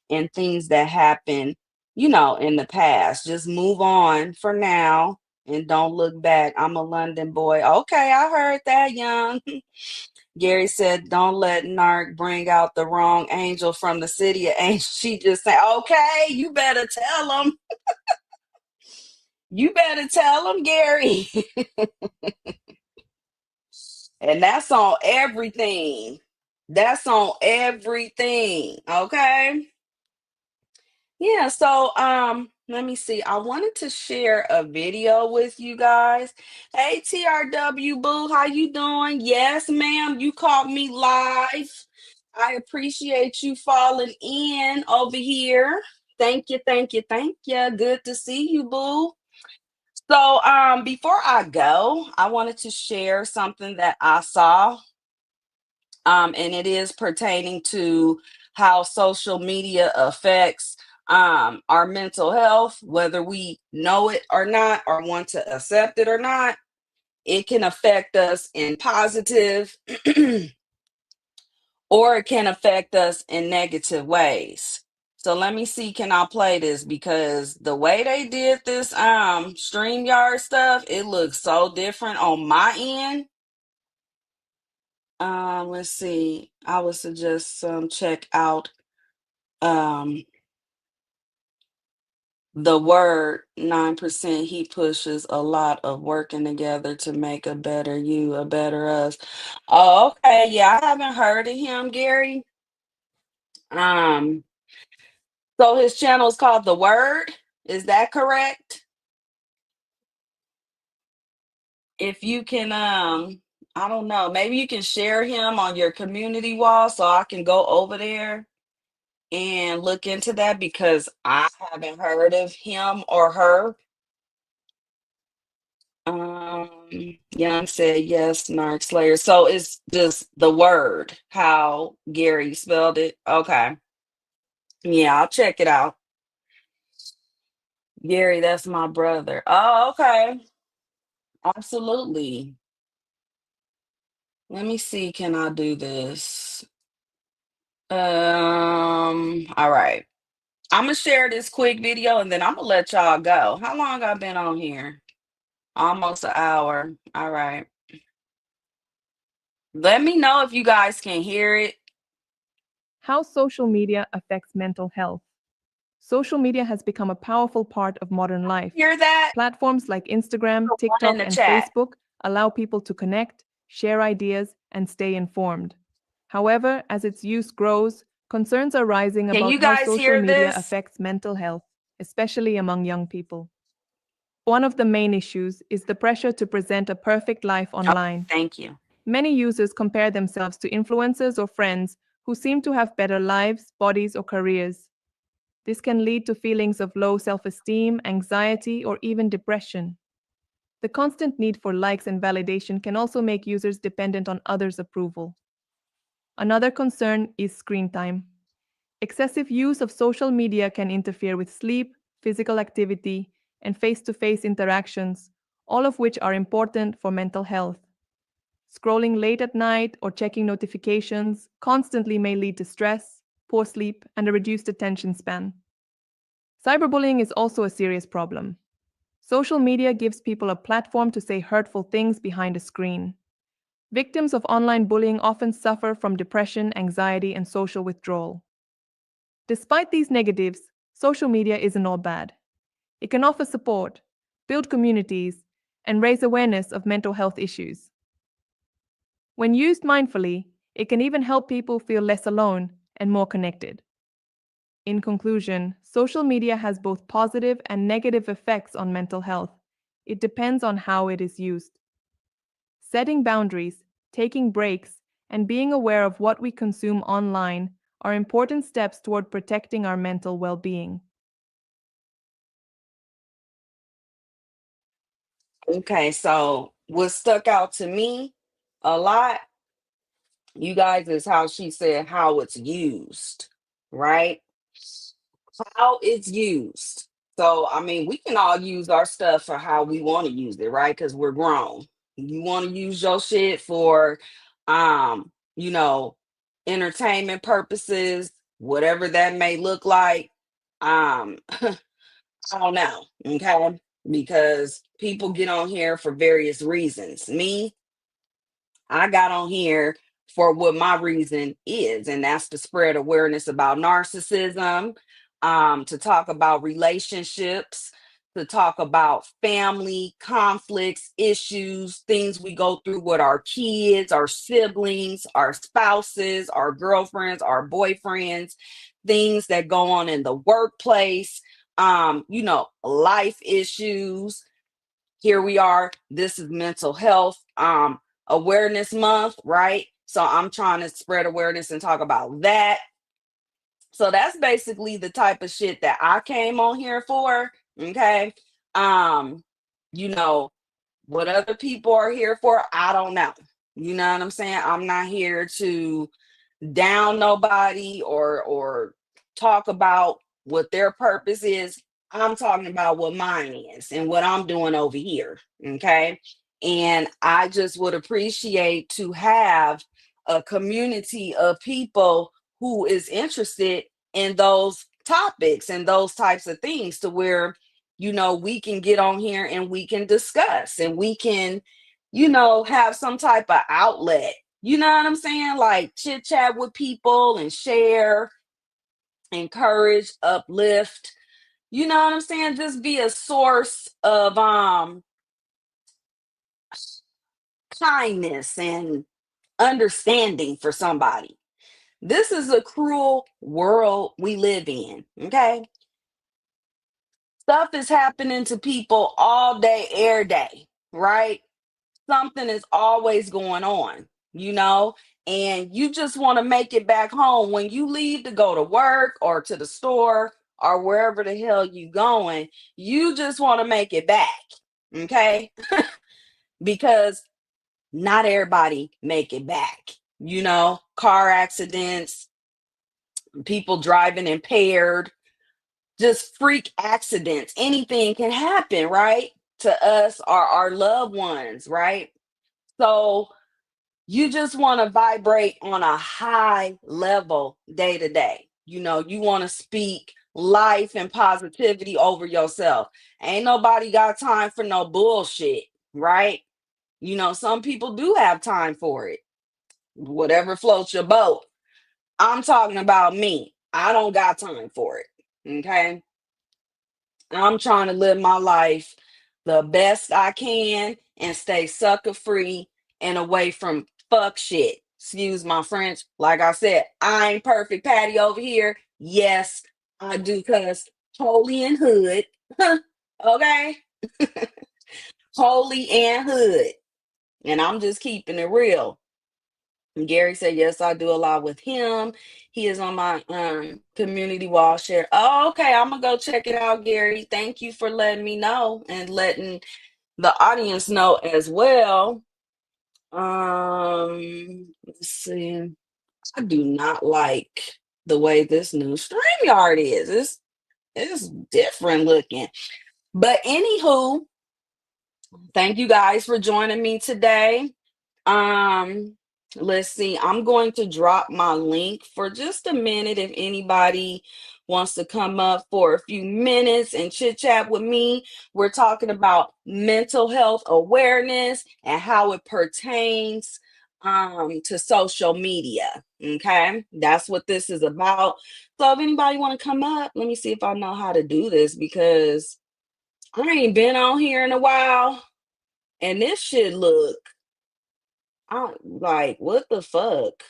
A: in things that happen, in the past. Just move on for now and don't look back. I'm a London boy. Okay, I heard that, young. Gary said, don't let Narc bring out the wrong angel from the city of angels. She just said, okay, you better tell him. You better tell him, Gary. And that's on everything. That's on everything. Okay. Yeah, so let me see. I wanted to share a video with you guys. Hey TRW Boo, how you doing? Yes, ma'am, you caught me live. I appreciate you falling in over here. Thank you, thank you, thank you. Good to see you, Boo. So before I go, I wanted to share something that I saw, and it is pertaining to how social media affects our mental health, whether we know it or not, or want to accept it or not. It can affect us in positive or it can affect us in negative ways. So let me see, can I play this? Because the way they did this StreamYard stuff, it looks so different on my end. Let's see. I would suggest check out um the word 9%. He pushes a lot of working together to make a better you, a better us. Oh, okay. Yeah, I haven't heard of him, Gary. Um, so his channel is called The Word. Is that correct? If you can I don't know, maybe you can share him on your community wall so I can go over there and look into that because I haven't heard of him or her. Young said yes, Narc Slayer. So it's just the word, how Gary spelled it. Okay. Yeah, I'll check it out. Gary, that's my brother. Oh, okay. Absolutely. Let me see, can I do this? All right. I'm gonna share this quick video and then I'm gonna let y'all go. How long I been on here? Almost an hour. All right. Let me know if you guys can hear it.
B: How social media affects mental health. Social media has become a powerful part of modern life.
A: Hear that?
B: Platforms like Instagram,
A: One in
B: TikTok,
A: the
B: and
A: chat.
B: Facebook allow people to connect, share ideas, and stay informed. However, as its use grows, concerns are rising
A: Can
B: about
A: you
B: how
A: guys
B: social
A: hear
B: media
A: this?
B: affects mental health, especially among young people. One of the main issues is the pressure to present a perfect life
A: Oh,
B: online.
A: thank you.
B: Many users compare themselves to influencers or friends who seem to have better lives, bodies, or careers. This can lead to feelings of low self esteem, anxiety, or even depression. The constant need for likes and validation can also make users dependent on others' approval. Another concern is screen time. Excessive use of social media can interfere with sleep, physical activity, and face to face interactions, all of which are important for mental health. Scrolling late at night or checking notifications constantly may lead to stress, poor sleep, and a reduced attention span. Cyberbullying is also a serious problem. Social media gives people a platform to say hurtful things behind a screen. Victims of online bullying often suffer from depression, anxiety, and social withdrawal. Despite these negatives, social media isn't all bad. It can offer support, build communities, and raise awareness of mental health issues. When used mindfully, it can even help people feel less alone and more connected. In conclusion, social media has both positive and negative effects on mental health. It depends on how it is used. Setting boundaries, taking breaks, and being aware of what we consume online are important steps toward protecting our mental well being.
A: Okay, so what stuck out to me a lot, you guys, is how she said how it's used, right? How it's used. So, I mean, we can all use our stuff for how we want to use it, right? Because we're grown. You want to use your shit for, you know, entertainment purposes, whatever that may look like. I don't know, okay? Because people get on here for various reasons. Me, I got on here for what my reason is, and that's to spread awareness about narcissism, to talk about relationships, to talk about family conflicts, issues, things we go through with our kids, our siblings, our spouses, our girlfriends, our boyfriends, things that go on in the workplace, life issues. Here we are. This is mental health awareness month, right? So I'm trying to spread awareness and talk about that. So that's basically the type of shit that I came on here for. Okay. Um, you know, what other people are here for, I don't know. You know what I'm saying? I'm not here to down nobody or talk about what their purpose is. I'm talking about what mine is and what I'm doing over here. Okay. And I just would appreciate to have a community of people who is interested in those topics and those types of things to where, we can get on here and we can discuss and we can, have some type of outlet. You know what I'm saying? Like chit chat with people and share, encourage, uplift. You know what I'm saying? Just be a source of kindness and understanding for somebody. This is a cruel world we live in. Okay. Stuff is happening to people all day, every day, right? Something is always going on, and you just want to make it back home when you leave to go to work or to the store or wherever the hell you going. You just want to make it back, okay? Because not everybody make it back. Car accidents, people driving impaired, just freak accidents. Anything can happen, right? To us or our loved ones, right? So you just want to vibrate on a high level day to day. You want to speak life and positivity over yourself. Ain't nobody got time for no bullshit, right? Some people do have time for it. Whatever floats your boat. I'm talking about me. I don't got time for it. Okay. I'm trying to live my life the best I can and stay sucker free and away from fuck shit. Excuse my French. Like I said, I ain't perfect Patty over here. Yes, I do cuss holy and hood. Okay? Holy and hood. And I'm just keeping it real. Gary said, yes, I do a lot with him. He is on my community wall share. Oh, okay. I'm gonna go check it out, Gary. Thank you for letting me know and letting the audience know as well. Let's see. I do not like the way this new StreamYard is. It's different looking. But anywho, thank you guys for joining me today. Um, let's see. I'm going to drop my link for just a minute if anybody wants to come up for a few minutes and chit chat with me. We're talking about mental health awareness and how it pertains to social media. Okay? That's what this is about. So if anybody want to come up, let me see if I know how to do this because I ain't been on here in a while and this shit look I like what the fuck?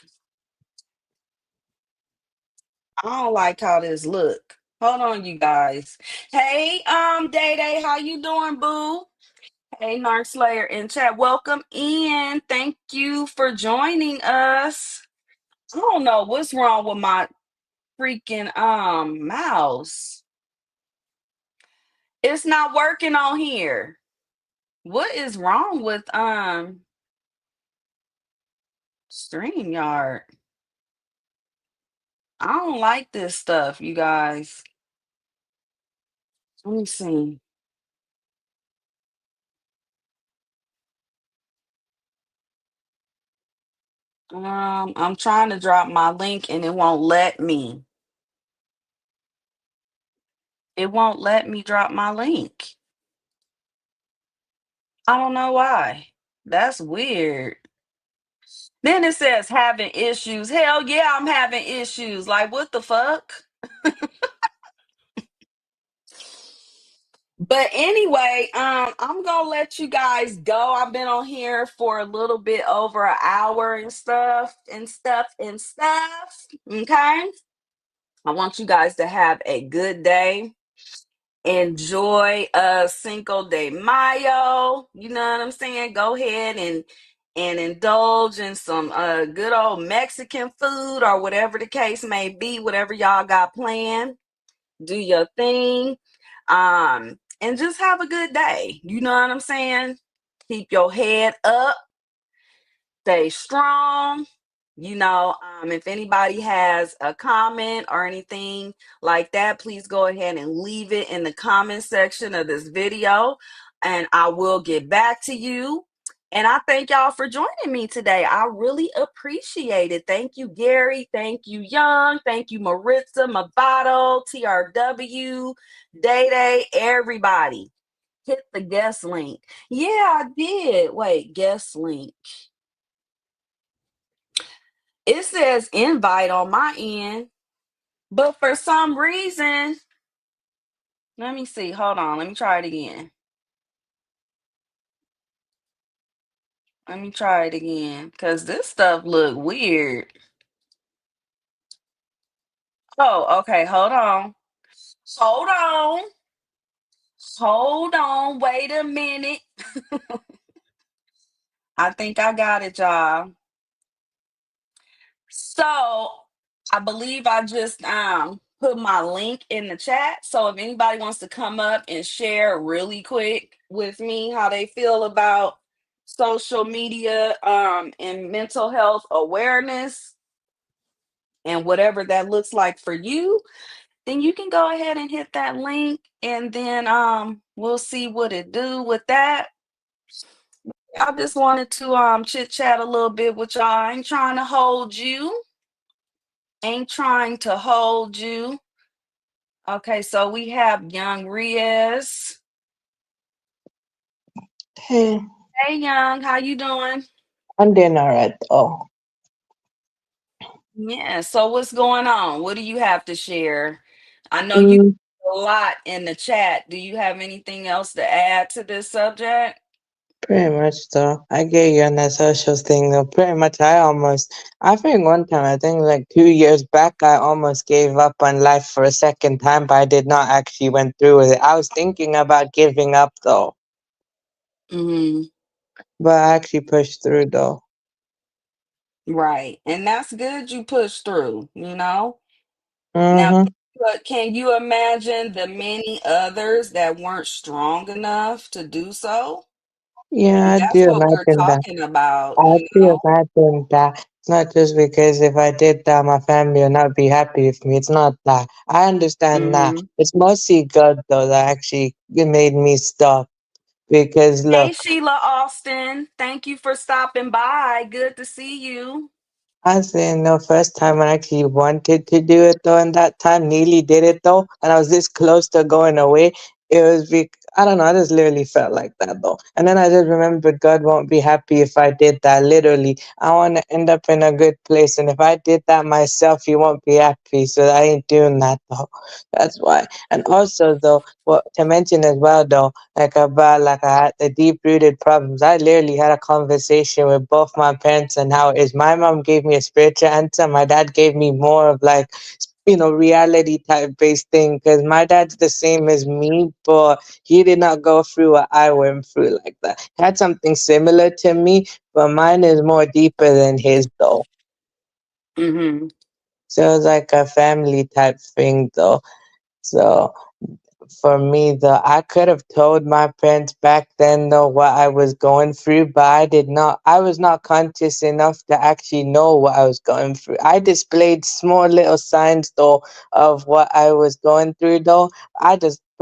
A: I don't like how this look. Hold on, you guys. Hey, Day Day, how you doing, boo? Hey, Narc Slayer in chat. Welcome in. Thank you for joining us. I don't know what's wrong with my freaking mouse. It's not working on here. What is wrong with StreamYard? I don't like this stuff, you guys. Let me see. I'm trying to drop my link and it won't let me. It won't let me drop my link. I don't know why. That's weird. Then it says having issues. Hell yeah, I'm having issues. Like, what the fuck? But anyway, I'm gonna let you guys go. I've been on here for a little bit over an hour and stuff and stuff and stuff. Okay. I want you guys to have a good day. Enjoy Cinco de Mayo. You know what I'm saying? Go ahead and indulge in some good old Mexican food or whatever the case may be, whatever y'all got planned. Do your thing. And just have a good day. You know what I'm saying? Keep your head up, stay strong. If anybody has a comment or anything like that, please go ahead and leave it in the comment section of this video, and I will get back to you. And I thank y'all for joining me today. I really appreciate it. Thank you, Gary. Thank you, Young. Thank you, Maritza, Mavado, TRW, Day Day, everybody. Hit the guest link. Yeah, I did. Wait, guest link. It says invite on my end, but for some reason, let me see. Hold on. Let me try it again. Let me try it again because this stuff look weird. Oh, okay. Hold on. Hold on. Hold on. Wait a minute. I think I got it, y'all. So I believe I just put my link in the chat. So if anybody wants to come up and share really quick with me how they feel about social media and mental health awareness and whatever that looks like for you, then you can go ahead and hit that link and then we'll see what it do with that. I just wanted to chit chat a little bit with y'all. I ain't trying to hold you. Ain't trying to hold you. Okay, so we have Young Riaz.
C: Hey,
A: Hey, Young, how you doing?
C: I'm doing all right. Oh,
A: Yeah. So what's going on? What do you have to share? I know you
C: mm,
A: a lot in the chat. Do you have anything else to add to this subject?
C: pretty much though. I get you on that social thing though. Pretty much, I think one time, I think like 2 years back, I almost gave up on life for a second time, but I did not actually went through with it. I was thinking about giving up though,
A: Hmm.
C: but I actually pushed through though.
A: Right. And that's good you push through, you know? Now,
C: Mm-hmm.
A: but can you imagine the many others that weren't strong enough to do so?
C: Yeah, I
A: That's
C: do
A: what we're
C: imagine that.
A: talking about,
C: I
A: you
C: do
A: know?
C: imagine that. It's not just because if I did that, my family would not be happy with me. It's not that. I understand that.
A: Hmm.
C: It's mostly God, though, that actually made me stop. Because
A: Hey,
C: look,
A: Sheila Austin. Thank you for stopping by. Good to see you.
C: I saying the first time I actually wanted to do it though, and that time nearly did it though, and I was this close to going away. It was I don't know, I just literally felt like that though. And then I just remembered God won't be happy if I did that. Literally, I want to end up in a good place, and if I did that myself, He won't be happy. So I ain't doing that though. That's why. And also though, what to mention as well though, like about like I had the deep rooted problems. I literally had a conversation with both my parents and how is my mom gave me a spiritual answer, my dad gave me more of like reality type based thing because my dad's the same as me, but he did not go through what I went through like that. He had something similar to me, but mine is more deeper than his though.
A: Hmm.
C: So it was like a family type thing though. So for me though, I could have told my parents back then though what I was going through, but I was not conscious enough to actually know what I was going through. I displayed small little signs though of what I was going through though.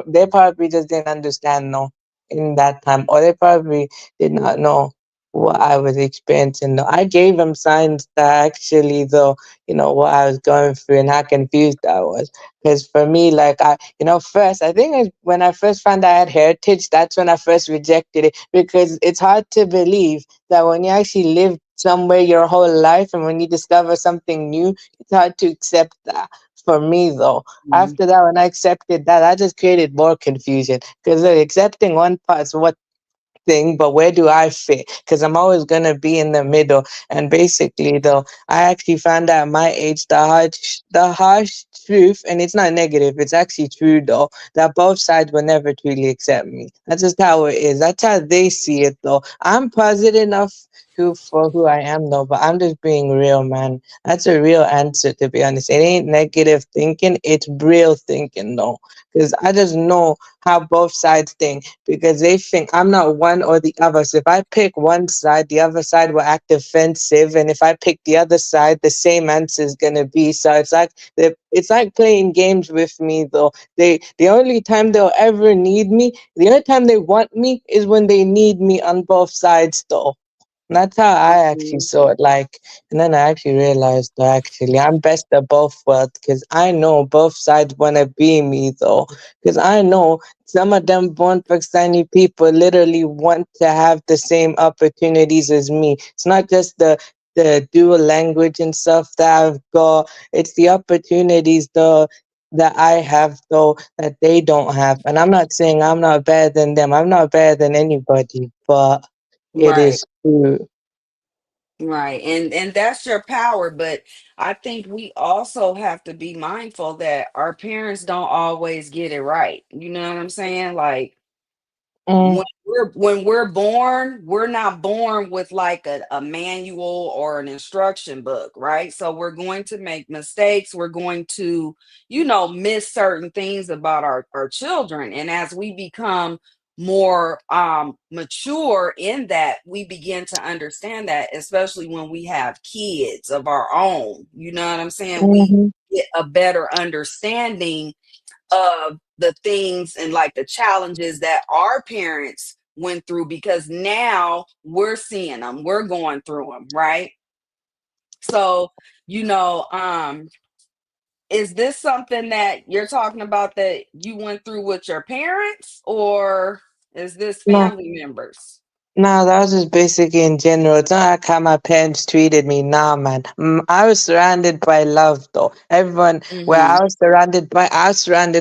C: They probably just didn't understand though in that time, or they probably did not know what I was experiencing though. I gave them signs that actually though, what I was going through and how confused I was. Because for me, like first, I think when I first found out I had heritage, that's when I first rejected it. Because it's hard to believe that when you actually live somewhere your whole life and when you discover something new, it's hard to accept that. For me, though,
A: Mhm.
C: after that, when I accepted that, I just created more confusion. Because accepting one part is what thing, but where do I fit? Because I'm always gonna be in the middle. And basically, though, I actually found out at my age the harsh truth, and it's not negative. It's actually true, though, that both sides will never truly accept me. That's just how it is. That's how they see it, though. I'm positive enough for who I am, though, but I'm just being real, man. That's a real answer, to be honest. It ain't negative thinking. It's real thinking, though, because I just know how both sides think because they think I'm not one or the other. So if I pick one side, the other side will act defensive, and if I pick the other side, the same answer is gonna be. So it's like playing games with me, though. The only time they'll ever need me, the only time they want me is when they need me on both sides, though. That's how I actually
A: Mhm.
C: saw it. Like, and then I actually realized that actually I'm best of both worlds because I know both sides want to be me though. Because I know some of them born Pakistani people literally want to have the same opportunities as me. It's not just the dual language and stuff that I've got. It's the opportunities though that I have though that they don't have. And I'm not saying I'm not better than them. I'm not better than anybody, but it
A: Right.
C: is true.
A: Right. And that's your power, but I think we also have to be mindful that our parents don't always get it right. You know what I'm saying? Like
C: Mm,
A: when we're born, we're not born with like a manual or an instruction book, right? So we're going to make mistakes. We're going to, miss certain things about our children. And as we become more mature in that, we begin to understand that, especially when we have kids of our own. You know what I'm saying? We
C: mhm.
A: get a better understanding of the things and like the challenges that our parents went through because now we're seeing them, we're going through them, right? So, you know, is this something that you're talking about that you went through with your parents, or is this
C: No,
A: family members?
C: no, that was just basically in general. It's not like how my parents treated me. Nah, man. I was surrounded by love, though. Everyone, where
A: Hmm.
C: I was surrounded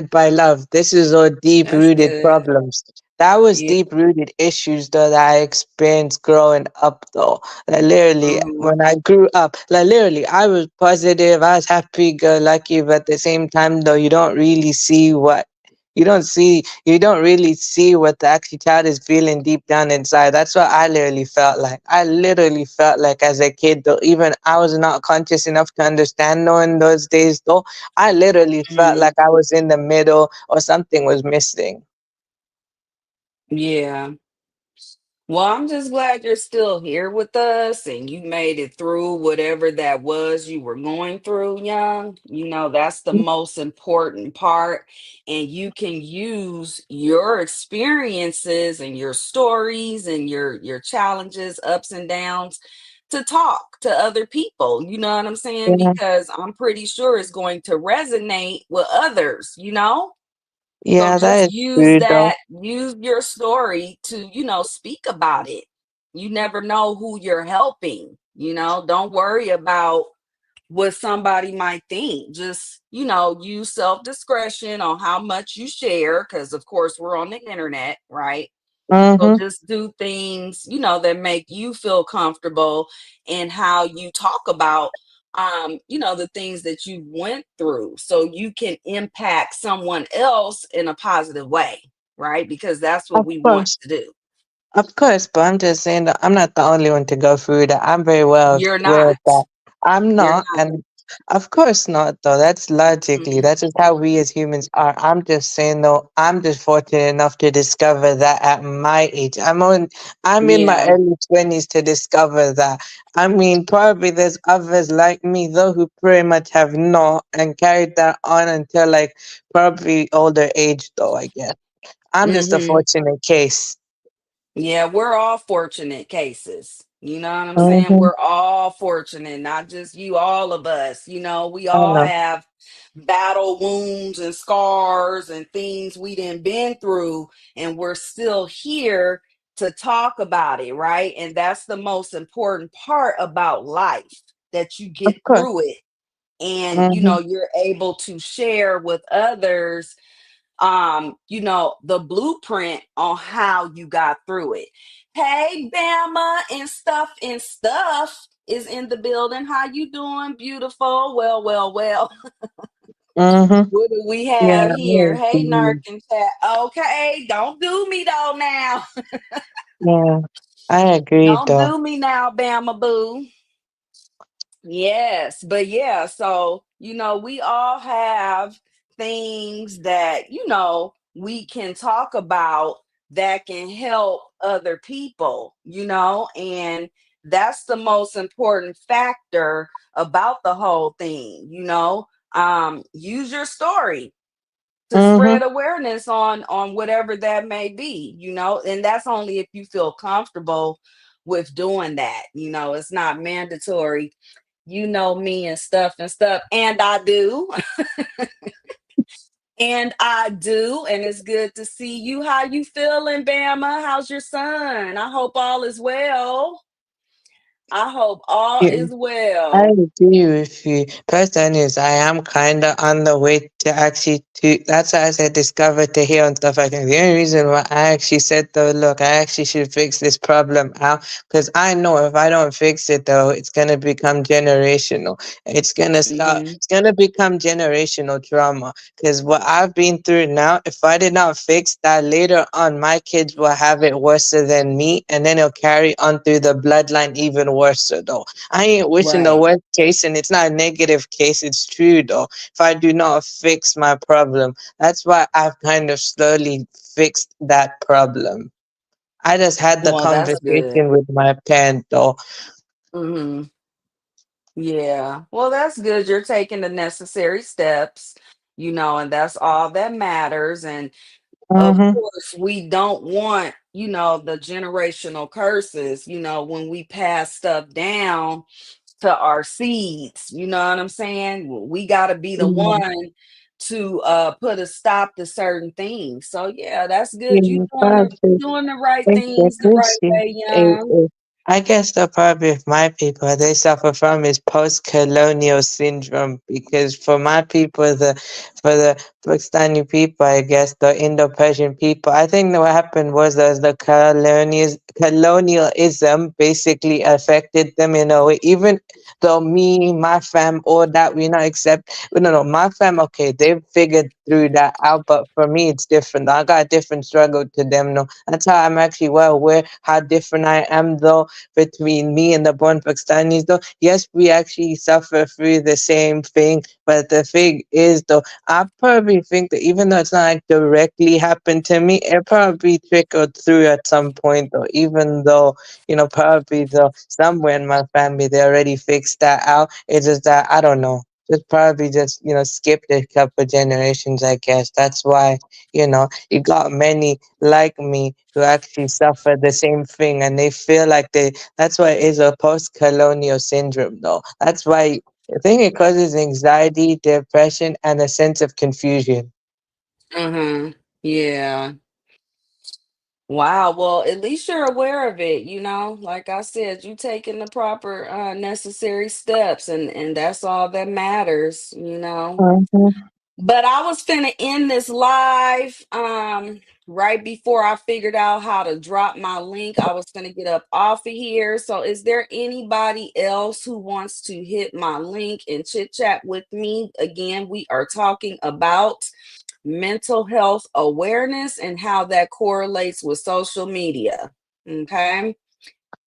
C: by love. This is all deep
A: That's
C: rooted
A: good.
C: problems. That was
A: Yeah.
C: deep rooted issues, though, that I experienced growing up, though. Like, literally,
A: Hmm.
C: when I grew up, like, literally, I was positive, I was happy, go lucky, but at the same time, though, you don't really see what the actual child is feeling deep down inside. That's what I literally felt like. I literally felt like as a kid, though, even I was not conscious enough to understand though in those days, though, I literally felt
A: Hmm.
C: like I was in the middle or something was missing.
A: Yeah. Well, I'm just glad you're still here with us and you made it through whatever that was you were going through, young. That's the most important part. And you can use your experiences and your stories and your challenges, ups and downs to talk to other people. You know what I'm saying?
C: Yeah,
A: Because I'm pretty sure it's going to resonate with others. So
C: yeah,
A: just
C: that is
A: use
C: true, though.
A: that, use your story to, speak about it. You never know who you're helping, don't worry about what somebody might think. Just, use self discretion on how much you share, because of course we're on the internet, right? So
C: Mm-hmm.
A: just do things, that make you feel comfortable in how you talk about the things that you went through so you can impact someone else in a positive way, right? Because that's what
C: Of
A: we want
C: course.
A: to do.
C: Of course, but I'm just saying that I'm not the only one to go through that. I'm very well
A: You're
C: aware of
A: not.
C: that. I'm
A: You're
C: not,
A: not.
C: and Of course not, though. That's logically.
A: Mhm.
C: That's just how we as humans are. I'm just saying, though, I'm just fortunate enough to discover that at my age. I'm in my
A: Yeah.
C: early 20s to discover that. I mean, probably there's others like me, though, who pretty much have not and carried that on until like probably older age, though, I guess. I'm just a
A: Mhm.
C: fortunate case.
A: Yeah, we're all fortunate cases. You know what I'm saying?
C: Mm-hmm.
A: We're all fortunate, not just you, all of us. We
C: I
A: all
C: know.
A: have battle wounds and scars and things we didn't been through, and we're still here to talk about it, right? And that's the most important part about life, that you
C: Of
A: get
C: course.
A: through it and
C: Mm-hmm.
A: you're able to share with others the blueprint on how you got through it. Hey, Bama and stuff is in the building. How you doing? Beautiful. Well, well, well.
C: Mm-hmm.
A: What do we
C: Yeah,
A: have
C: I
A: here? Hey, Narc
C: agree.
A: and Chat. Okay, don't do me though now.
C: Yeah, I agree,
A: Don't
C: though.
A: do me now, Bama Boo. Yes, but yeah, so we all have things that we can talk about that can help other people, and that's the most important factor about the whole thing, use your story to
C: Mm-hmm.
A: spread awareness on whatever that may be, and that's only if you feel comfortable with doing that. It's not mandatory. Me and stuff, and I do. And I do, and it's good to see you. How you feeling, Bama? How's your son? I hope all is well. I hope all
C: Yeah,
A: is
C: I
A: well.
C: agree with you. First thing is, I am kind of on the way to actually to. That's why I said discover to heal and stuff like that. The only reason why I actually said though, look, I actually should fix this problem out because I know if I don't fix it though, it's gonna become generational. It's gonna start.
A: Hmm.
C: It's gonna become generational trauma. Because what I've been through now, if I did not fix that later on, my kids will have it worse than me, and then it'll carry on through the bloodline even worse though. I ain't wishing the
A: Right.
C: worst case, and it's not a negative case. It's true though. If I do not fix my problem, that's why I've kind of slowly fixed that problem. I just had the
A: Well, that's good.
C: conversation with my parent though.
A: Hmm. Yeah. Well, that's good. You're taking the necessary steps, and that's all that matters. And of
C: Mm-hmm.
A: course, we don't want, the generational curses, when we pass stuff down to our seeds. You know what I'm saying? We got to be the
C: Yeah,
A: one to put a stop to certain things. So yeah, that's good. You
C: yeah,
A: doing the
C: probably.
A: doing the right
C: Thank you.
A: things the right
C: Appreciate
A: way,
C: it.
A: young.
C: I guess the problem with my people they suffer from is post-colonial syndrome because for my people, for the Pakistani people, I guess the Indo-Persian people, I think that what happened was that the colonialism basically affected them in a way. Even though me, my fam, all that we not accept, no, my fam, okay, they've figured through that out, but for me, it's different. I got a different struggle to them. No, that's how I'm actually well aware how different I am, though, between me and the born Pakistanis, though. Yes, we actually suffer through the same thing, but the thing is, though, I probably think that even though it's not like directly happened to me, it probably trickled through at some point, though, even though, probably though, somewhere in my family they already fixed that out. It's just that I don't know. Just probably just, skipped a couple generations, I guess. That's why, you got many like me who actually suffer the same thing and they feel like that's why it is a post-colonial syndrome though. That's why I think it causes anxiety, depression, and a sense of confusion.
A: Mm-hmm. Yeah. Wow. Well, at least you're aware of it, Like I said, you taking the proper necessary steps, and that's all that matters.
C: Mhm.
A: But I was finna end this live right before I figured out how to drop my link. I was gonna get up off of here. So is there anybody else who wants to hit my link and chit chat with me? Again, we are talking about mental health awareness and how that correlates with social media. Okay.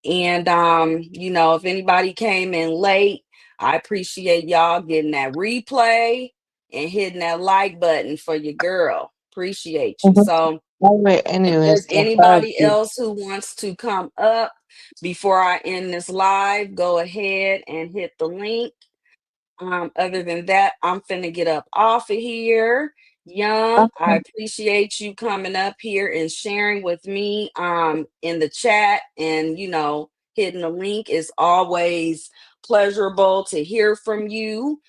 A: And if anybody came in late, I appreciate y'all getting that replay and hitting that like button for your girl. Appreciate you.
C: Mhm.
A: So
C: Anyway,
A: if
C: anyways,
A: there's
C: to have
A: anybody
C: you.
A: else who wants to come up before I end this live, go ahead and hit the link. Other than that, I'm finna get up off of here. Young, I
C: Okay.
A: appreciate you coming up here and sharing with me in the chat, and hitting the link is always pleasurable to hear from you.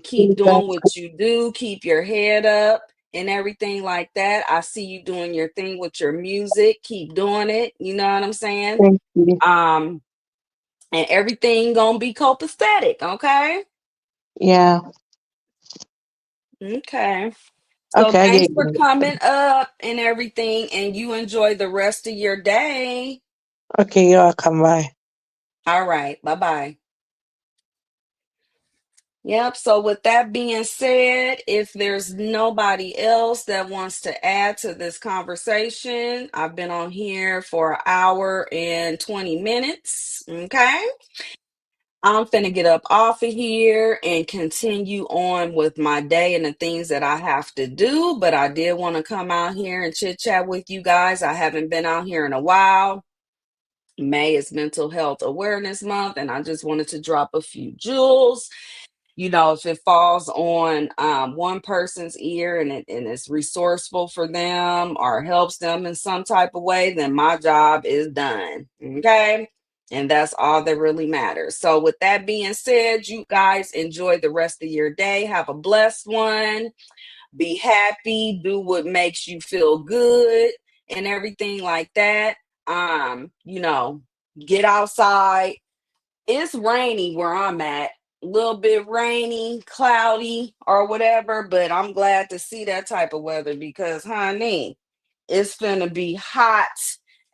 A: Keep doing
C: That's
A: what you do, keep your head up and everything like that. I see you doing your thing with your music. Keep doing it. You know what I'm saying?
C: Thank you.
A: Um, and everything gonna be copacetic, okay?
C: Yeah.
A: Okay. So
C: Okay, I
A: thanks
C: get
A: for
C: you.
A: coming up and everything, and you enjoy the rest of your day.
C: Okay, you're welcome. Bye.
A: All right. Bye bye. Yep. So, with that being said, if there's nobody else that wants to add to this conversation, I've been on here for an hour and 20 minutes. Okay. I'm finna get up off of here and continue on with my day and the things that I have to do. But I did want to come out here and chit chat with you guys. I haven't been out here in a while. May is Mental Health Awareness Month, and I just wanted to drop a few jewels. If it falls on one person's ear and it's resourceful for them or helps them in some type of way, then my job is done. Okay. And that's all that really matters. So, with that being said, you guys enjoy the rest of your day. Have a blessed one. Be happy. Do what makes you feel good and everything like that. Um, you know, get outside. It's rainy where I'm at. A little bit rainy, cloudy, or whatever, but I'm glad to see that type of weather because, honey, it's gonna be hot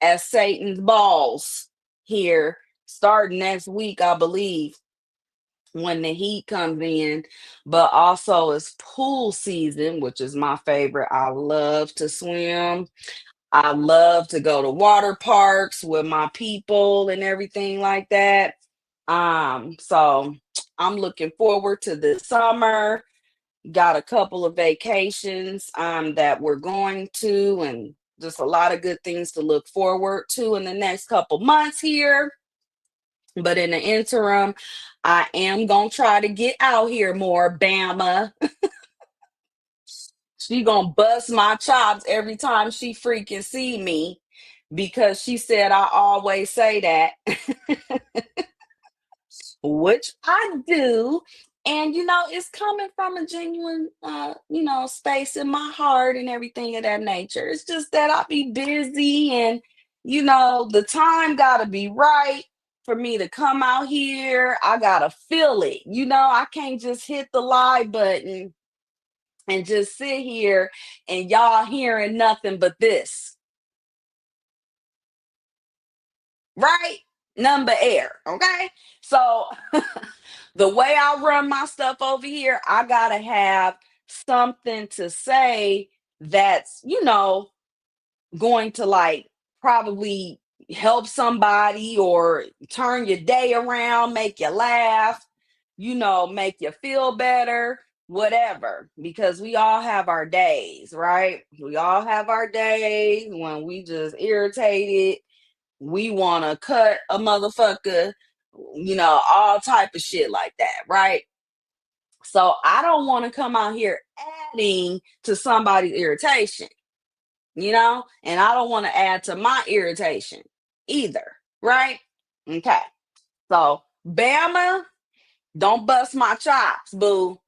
A: as Satan's balls here starting next week, I believe, when the heat comes in. But also, it's pool season, which is my favorite. I love to swim. I love to go to water parks with my people and everything like that. So I'm looking forward to this summer. Got a couple of vacations that we're going to, and just a lot of good things to look forward to in the next couple months here. But in the interim, I am gonna try to get out here more, Bama. She gonna bust my chops every time she freaking see me because she said I always say that, which I do. And it's coming from a genuine space in my heart and everything of that nature. It's just that I be busy and the time gotta be right for me to come out here. I gotta feel it. I can't just hit the live button and just sit here and y'all hearing nothing but this, right? Number air, okay? So the way I run my stuff over here, I gotta have something to say that's, going to like probably help somebody or turn your day around, make you laugh, make you feel better, whatever. Because we all have our days, right? We all have our days when we just irritated. We want to cut a motherfucker, all type of shit like that, right? So I don't want to come out here adding to somebody's irritation, and I don't want to add to my irritation either, right? Okay. So, Bama, don't bust my chops, boo.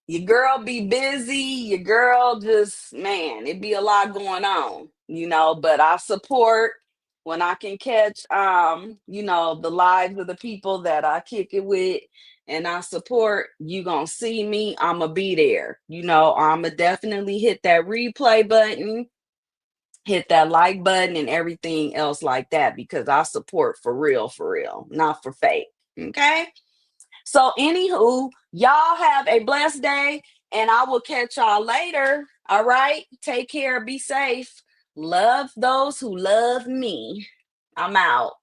A: Your girl be busy. Your girl just, man, it be a lot going on, but I support when I can catch, the lives of the people that I kick it with, and I support. You gonna see me, I'ma be there. I'ma definitely hit that replay button, hit that like button, and everything else like that because I support for real, not for fake. Okay. So, anywho, y'all have a blessed day, and I will catch y'all later. All right. Take care. Be safe. Love those who love me. I'm out.